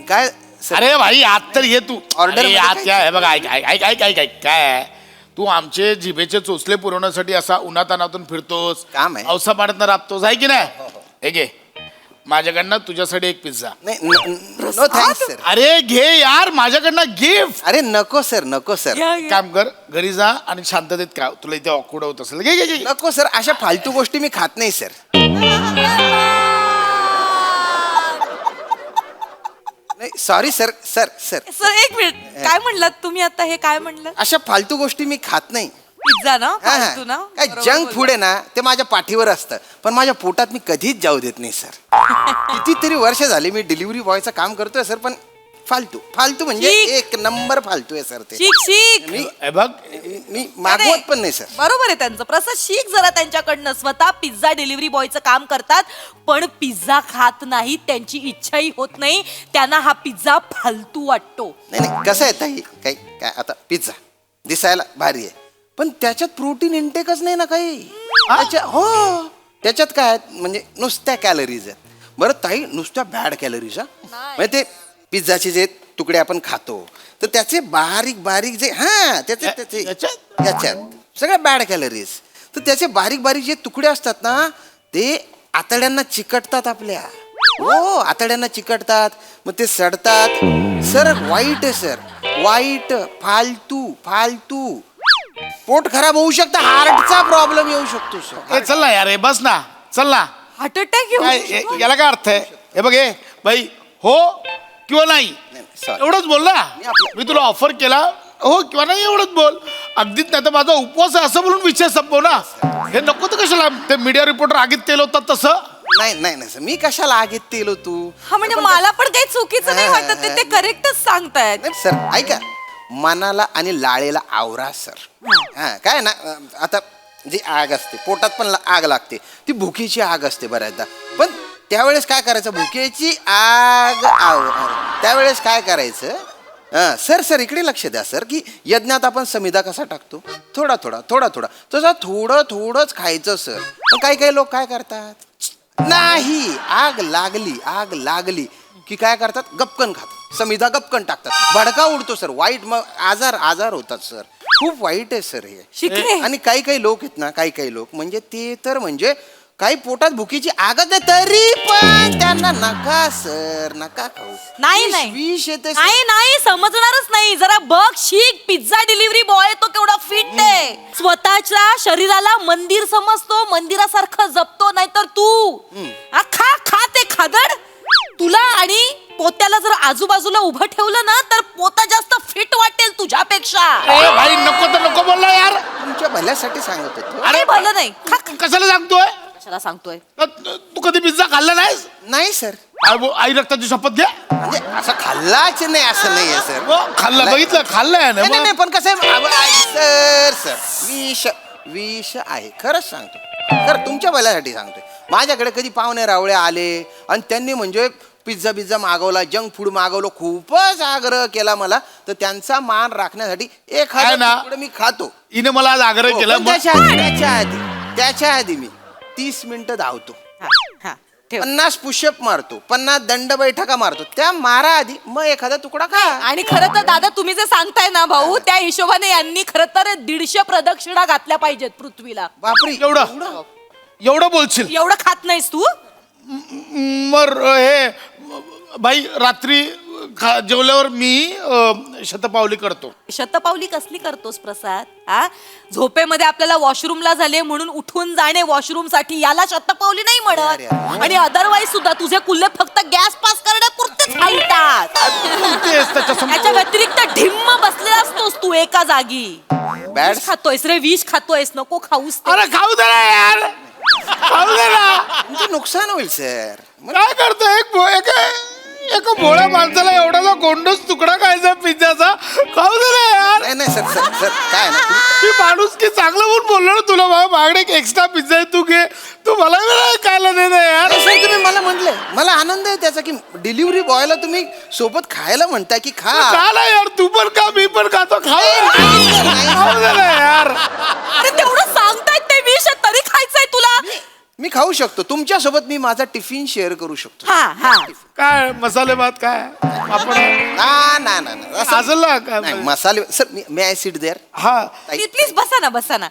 काय सर? अरे भाई आत तर ये तू. Order अरे, मध्ये आत काय? या. हे बघ, ऐक ऐक ऐक ऐक ऐक ऐक काय आहे? तू आमचे जिभेचे चोचले पुरवण्यासाठी असा उन्हातानातून फिरतोस, काम आहे. औसा पाण्यात राबतोस, आहे की नाही? हे घे, माझ्याकडनं तुझ्यासाठी एक पिझ्झा. नाही, नो थँक्स सर. अरे घे यार, माझ्याकडनं गिफ्ट. अरे नको सर, नको सर. काम कर, घरी जा आणि शांततेत खा. तुला इथे ऑकवर्ड होत असेल. घे घे घे. नको सर, अशा फालतू गोष्टी मी खात नाही सर. नाही sorry sir. Sir sir sir एक मिनिट, काय म्हणलात तुम्ही आता? हे काय म्हणलं? अशा फालतू गोष्टी मी खात नाही. पिझ्झा ना? हा, हा. फालतू ना? काय बरोबर जंक बोलला. फूड आहे ना ते माझ्या पाठीवर असतं, पण माझ्या पोटात मी कधीच जाऊ देत नाही सर. कितीतरी वर्ष झाली मी डिलिव्हरी बॉयचं काम करतोय सर, पण फालतू फालतू म्हणजे शीख. एक नंबर फालतू आहे सर ते. शिक शिक. मी हे बघ, मी मागवत पण नाही सर. बरोबर आहे त्यांचं. प्रसाद शिक जरा त्यांच्याकडनं. स्वतः पिझ्झा डिलिव्हरी बॉयचं काम करतात पण पिझ्झा खात नाही, त्यांची इच्छाही होत नाही, त्यांना हा पिझ्झा फालतू वाटतो. नाही नाही, कसं आहे ताई, काही काय आता पिझ्झा दिसायला भारी आहे पण त्याच्यात प्रोटीन इंटेकच नाही ना काही. हो, त्याच्यात काय आहे, म्हणजे नुसत्या कॅलरीज आहेत. बरं ताई, नुसत्या बॅड कॅलरीज. म्हणजे ते पिझ्झाचे जे तुकडे आपण खातो तर त्याचे बारीक बारीक जे त्याचे याच्यात सगळ्या बॅड कॅलरीज. तर त्याचे बारीक बारीक जे तुकडे असतात ना ते आतड्यांना चिकटतात आपल्या. हो, आतड्यांना चिकटतात, मग ते सडतात सर. वाईट आहे सर. वाईट, फालतू फालतू. पोट खराब होऊ शकतं, हार्टचा प्रॉब्लेम येऊ शकतो सर. ए चल ना यार, हे बस ना, चल ना. हार्ट अटॅक येऊ याला काय अर्थ आहे? हे बघ हे बाई, हो किंवा नाही sorry. एवढंच बोल ना. मी तुला ऑफर केला, हो किंवा नाही एवढंच बोल. अगदीच नाही तर माझा उपवास आहे असं बोलून विषय संपव ना. हे नको तर कशाला ते मीडिया रिपोर्टर आगीत तेल होतात तसं. नाही नाही नाही सर, मी कशाला आगीत तेलो तू. हा म्हणजे मला पण काही चुकीचं नाही वाटत ते करेक्टच सांगतायत. नाही सर ऐका, मनाला आणि लाळेला आवरा सर. हा काय ना, आता जी आग असते पोटात पण आग लागते, ती भुकेची आग असते बऱ्याचदा. पण त्यावेळेस काय करायचं, भुकेची आग त्यावेळेस काय करायचं, सर सर इकडे लक्ष द्या सर, की यज्ञात आपण समिधा कसा टाकतो, थोडा थोडा थोडा थोडा, तसं थोडं थोडंच खायचं सर. पण काही काही लोक काय करतात, नाही आग लागली की काय करतात, गपकन खातात, समिधा गपकन टाकतात, भडका उडतो सर, वाईट मग आजार होतात सर. खूप वाईट आहे सर हे. आणि काही काही लोक आहेत ना, काही लोक म्हणजे ते तर म्हणजे काही पोटात भुकीची आगत आहे तरी पण त्यांना नका सर, नका खाऊ. नाही विष येते सर. नाही समजणारच नाही. जरा बघ, शिक, पिझ्झा डिलिव्हरी बॉय तो केवढा फिट आहे. स्वतःच्या शरीराला मंदिर समजतो, मंदिरासारखं जपतो. नाहीतर तू खा ते खादड. तुला आणि पोत्याला जर आजूबाजूला उभं ठेवलं ना तर पोता जास्त फिट वाटेल तुझ्यापेक्षा. ए भाई नको तर नको बोलला यार. तुमच्या भल्यासाठी सांगत होतो. अरे भलं नाही. कशाला सांगतोय? कशाला सांगतोय? तू कधी पिझ्झा खाल्ला नाहीस? नाही सर, आई रक्ताची शपथ घ्या. म्हणजे असं खाल्लाच नाही असं नाही आहे सर. खाल्लं, बघितलं, खाल्लंय ना. नाही पण कसं आहे सर, विष आहे, खरंच सांगतो सर, तुमच्या भल्यासाठी सांगतोय. माझ्याकडे कधी पाहुणे रावळे आले आणि त्यांनी म्हणजे पिझ्झा मागवला, जंक फूड मागवलं, खूपच आग्रह केला मला, तर त्यांचा मान राखण्यासाठी एखादा मी खातो. हिने मला आज आग्रह केला. त्याच्या आधी मी 30 मिनिटं धावतो, 50 पुशअप मारतो, 50 दंड बैठका मारतो. त्या मारा आधी मग एखादा तुकडा खा. आणि खरं तर दादा तुम्ही जे सांगताय ना भाऊ, त्या हिशोबाने यांनी खरं तर 150 प्रदक्षिणा घातल्या पाहिजेत पृथ्वीला. बापरे, एवढं बोलशील? एवढं खात नाहीस तू? मर हे भाई, रात्री जेवल्यावर मी शतपावली करतो. शतपावली कसली करतोस प्रसाद? हा, झोपेमध्ये आपल्याला वॉशरूमला झाले म्हणून उठून जाणे वॉशरूम साठी, याला शतपावली नाही म्हणत. आणि अदरवाईज सुद्धा तुझे कुल्ले फक्त गॅस पास करण्यापुरतेच हालतात. त्याच्या व्यतिरिक्त ढिम्म बसलेला असतोस तू एका जागी. विष खातोयस रे, विष खातोयस, नको खाऊस. अरे खाऊ दे ना यार, खाऊ दे ना. तुमचं नुकसान होईल सर. काय करतो एका भोळ्या माणसाला एवढासा गोंडस तुकडा खायचा पिझ्झाचा? खाऊ दे ना यार. नाही सर काय ना, मी माणूस की चांगलं म्हणून बोललो ना तुला, बाबा मागणे एक एक्स्ट्रा पिझ्झा आहे, तू घे. तू मला खायला दे ना यार. सर तुम्ही मला म्हटलंय, मला आनंद आहे त्याचा की डिलिव्हरी बॉयला तुम्ही सोबत खायला म्हणताय की खा. ना यार, तू पण खा, मी पण खातो. खाऊ दे ना यार. अरे तेवढं सांगतायत ते विष आहे, तरी खायचंय तुला? मी खाऊ शकतो तुमच्या सोबत, मी माझा टिफिन शेअर करू शकतो. काय मसाले भात काय आपण नाही मसाले सर, मी आय सिट देअर. हा प्लीज बसा ना.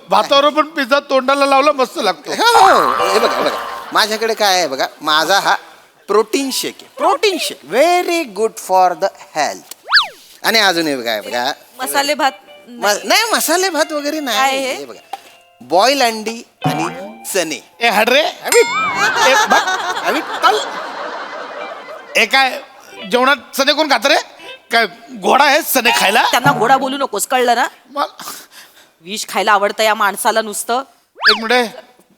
भातावर पण पिझ्झा तोंडाला लावला मस्त लागतो. हे बघा माझ्याकडे काय आहे बघा, माझा हा प्रोटीन शेक आहे. Protein shake very good for the health. आणि अजून हे बघा मसाले भात नाही, मसाले भात वगैरे नाही. हे बघा, बॉईल अंडी आणि चणे. ए हडरे काय जेवणात चणे कोण खात रे? काय घोडा आहे चणे खायला? त्यांना घोडा बोलू नकोस, कळलं ना? विष खायला आवडतं या माणसाला नुसतं. एक मिनिट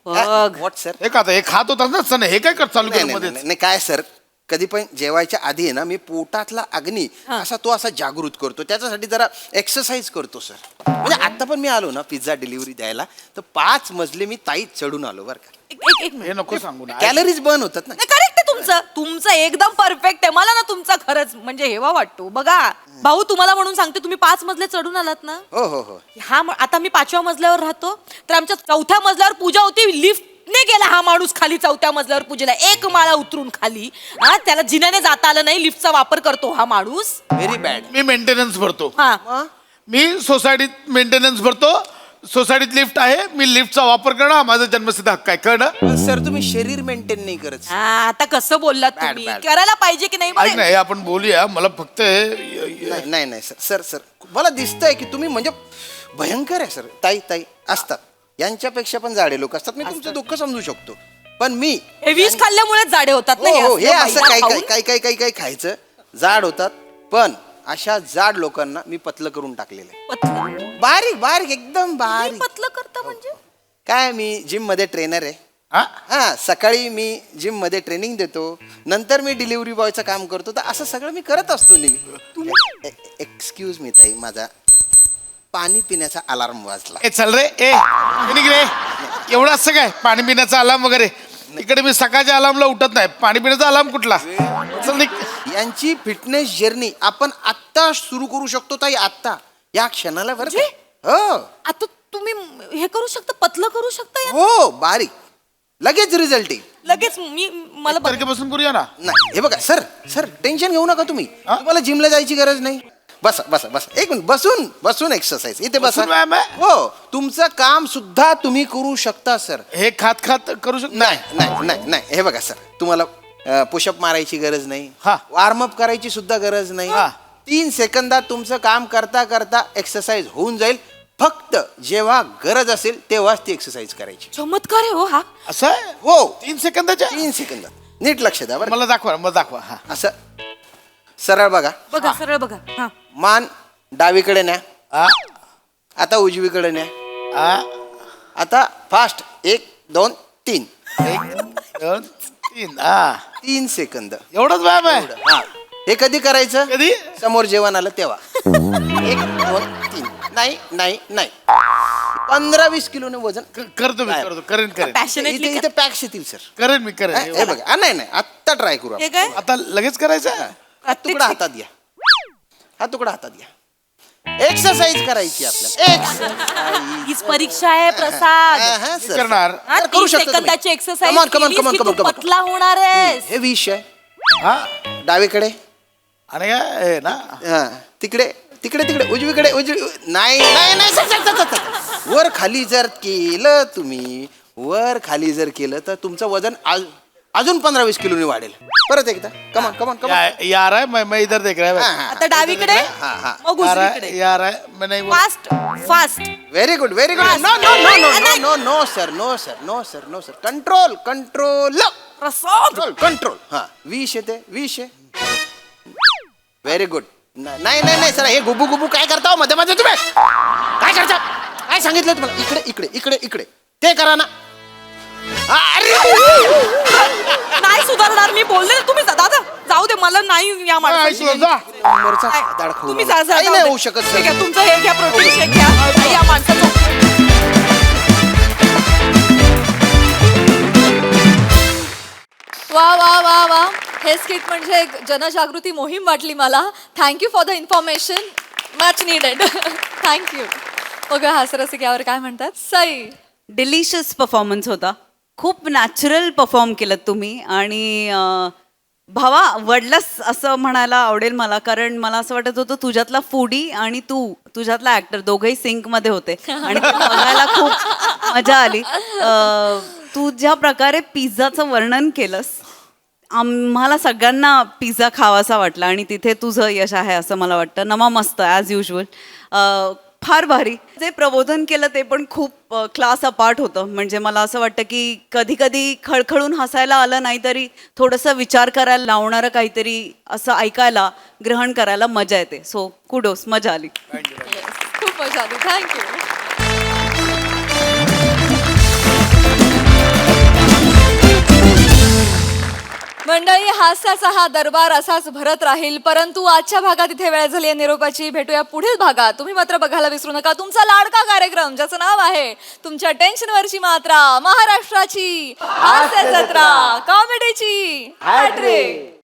बघ व्हॉट सर, हे खाता, हे खात होता ना चणे, हे काय कर चालू केलं मध्ये? नाही काय सर, कधी पण जेवायच्या आधी आहे ना, मी पोटातला अग्नी असा जागृत करतो, त्याच्यासाठी जरा एक्सरसाइज करतो सर. म्हणजे आता पण मी आलो ना पिझ्झा डिलिव्हरी द्यायला, तर 5 मजले मी ताईत चढून आलो बरं का. एक हे नको सांगू ना. कॅलरीज बर्न होतात ना. करेक्ट आहे तुमचं एकदम परफेक्ट आहे. मला ना तुमचा खरंच म्हणजे हेवा वाटतो. बघा भाऊ, तुम्हाला म्हणून सांगते, तुम्ही 5 मजले चढून आलात ना. हो. हा, आता मी 5व्या मजल्यावर राहतो, तर आमच्या 4थ्या मजल्यावर पूजा होती. लिफ्ट ने गेला हा माणूस खाली 4थ्या मजल्यावर पूजेला, 1 माळा उतरून खाली. त्याला जिन्याने जाता आलं नाही, लिफ्टचा वापर करतो हा माणूस. Very bad. मी मेंटेनन्स भरतो. हा, मी सोसायटीत मेंटेनन्स भरतो. सोसायटीत लिफ्ट आहे, मी लिफ्टचा वापर करणं हा माझा जन्मसिद्ध हक्क आहे, कळलं? सर तुम्ही शरीर मेंटेन नाही करत हा, आता कसं बोललात Bad, तुम्ही bad. करायला पाहिजे की नाही ऐक ना, हे आपण बोलूया. मला फक्त नाही नाही नाही सर सर सर मला दिसतंय की तुम्ही म्हणजे भयंकर आहे सर. ताई ताई असतात, यांच्यापेक्षा पण जाडे लोक असतात. मी तुमचं दुःख समजू शकतो, पण मी हे विष खाल्ल्यामुळे जाडे होतात ना हो, हो, हे असलं असं मैदा काय खाऊन. काय काय काय काय खायचं जाड होतात. पण अशा जाड लोकांना मी पतलं करून टाकलेलं आहे. पतलं बारीक बारीक एकदम बारीक. पतलं करता म्हणजे काय मी जिम मध्ये ट्रेनर आहे. हा सकाळी मी जिम मध्ये ट्रेनिंग देतो, नंतर मी डिलिव्हरी बॉयचं काम करतो. तर असं सगळं मी करत असतो नेहमी. एक्सक्यूज मी ताई, माझा पाणी पिण्याचा अलार्म वाजला. ए चल रे, ए निघ रे. एवढं असं काय पाणी पिण्याचा अलार्म वगैरे? इकडे मी सकाळच्या अलार्मला उठत नाही, पाणी पिण्याचा अलार्म कुठला? चल निघ. यांची फिटनेस जर्नी आपण आत्ता सुरू करू शकतो ताई, आत्ता या क्षणाला बरं का? हो आता तुम्ही हे करू शकता, पतलं करू शकता या? हो बारीक लगेच रिझल्ट येईल. लगेच मला बघ- तारखेपासून करूया ना. नाही हे बघा सर सर टेन्शन घेऊ नका तुम्ही. तुम्हाला जिमला जायची गरज नाही. बसा बसा बसा एक मिनिट, बसून बसून एक्सरसाइज इथे बसा. बसून व्यायाम आहे? हो तुमचं काम सुद्धा तुम्ही करू शकता सर. हे खात खात करू शकतो? नाही नाही नाही नाही हे बघा सर, तुम्हाला पुशअप मारायची गरज नाही, हा. वॉर्मअप करायची सुद्धा गरज नाही. हा. 3 सेकंदात तुमचं काम करता करता एक्सरसाइज होऊन जाईल. फक्त जेव्हा गरज असेल तेव्हाच ती एक्सरसाइज करायची. चमत्कार आहे हो हा. असं आहे? हो 3 सेकंदाच्या? 3 सेकंदात नीट लक्ष द्या बरं. मला दाखवा, मला दाखवा. हा. असं सरळ बघा, बघा सरळ बघा. हा मान डावीकडे न्या, आ, आता उजवीकडे न्या, आ, आता फास्ट 1 2 3 1 2 3. हा 3 सेकंद. एवढंच व्यायाम आहे? हा हे कधी करायचं? कधी? समोर जेवण आलं तेव्हा. 1 2 3 नाही नाही नाही 15-20 किलोने वजन करतो मी, करतो, करेन करेन पॅशनेटली इथे पॅक्स येतील सर. करेन मी, करेन. हे बघा नाही नाही आत्ता ट्राय करू आपण. हे काय आता लगेच करायचं? हा तुकडा हातात घ्या, हा तुकडा हातात घ्या. एक्सरसाइज करायची आपल्याला. एक्सरसाइज हीच परीक्षा आहे प्रसाद. करणार. हा, तर करू 30 शकता तुम्ही. सेकंदाची exercise Come on, come on, come on, come on, come on. पतला होणार आहेस. हे विष आहे. हा. डावीकडे आणि काय हे ना? हा तिकडे तिकडे तिकडे उजवीकडे नाही नाही नाही सर, सर, सर, सर. वर खाली जर केलं तुम्ही, वर खाली जर केलं तर तुमचं वजन अजून 15-20 किलोने वाढेल. परत एकदा कमान कमान कमान. यार है, मैं इधर देख रहा है. आता डावीकडे हा हा मग यार है, उजवीकडे. यार है, मैं नहीं बोल. Fast fast. Very good very good. No no no no no no no sir no sir no sir no sir. Control control Prasad control control. हा विष येते विष आहे. Very good. नाही नाही नाही सर, हे गुबू गुबू काय करता हो मध्ये मध्ये तुम्ही? काय करता? काय सांगितलं तुम्हाला? इकडे इकडे इकडे इकडे ते करा ना. अरे नाही सुधारणार. मी बोलले ना तुम्ही दादा जाऊ दे, मला नाही या माणसाची. जा. नंबरचा दाढ खाऊ तुम्ही नका. जा, जा, काही जाऊ नाही दे. होऊ शकत ठीक सर. आहे, तुमचं हे घ्या, प्रोटीन शेक घ्या या माणसाचं. वा वा वा वा, हे स्किट म्हणजे एक जनजागृती मोहीम वाटली मला. Thank you for the information, much needed. Thank you. बघा हास्यरसिक यावर काय म्हणतात. सई, डिलिशियस परफॉर्मन्स होता. खूप नॅचरल परफॉर्म केलं तुम्ही. आणि भावा वडलास असं म्हणायला आवडेल मला, कारण मला असं वाटत होतं तुझ्यातला फूडी आणि तुझ्यातला ऍक्टर दोघंही सिंकमध्ये होते आणि ते बघायला खूप मजा आली. तू ज्या प्रकारे पिझ्झाचं वर्णन केलंस, आम्हाला सगळ्यांना पिझ्झा खावासा वाटला आणि तिथे तुझं यश आहे असं मला वाटतं. नमा मस्त ॲज युजल. फार भारी. जे प्रबोधन केलं ते पण खूप क्लास अपार्ट होतं. म्हणजे मला असं वाटतं की कधी कधी खळखळून हसायला आलं नाही तरी थोडंसं विचार करायला लावणारं काहीतरी असं ऐकायला, ग्रहण करायला मजा येते. सो कुडोस, मजा आली. खूप मजा आली. थँक्यू. मंडळी, हास्याचा हा दरबार असाच भरत राहील, परंतु आजच्या भागात इथे वेळ झाली आहे निरोपाची. भेटूया पुढील भागात. तुम्ही मात्र बघायला विसरू नका तुमचा लाडका कार्यक्रम, ज्याचं नाव आहे तुमच्या टेन्शनवरची मात्रा, महाराष्ट्राची हास्य जत्रा, कॉमेडीची हॅट्रिक.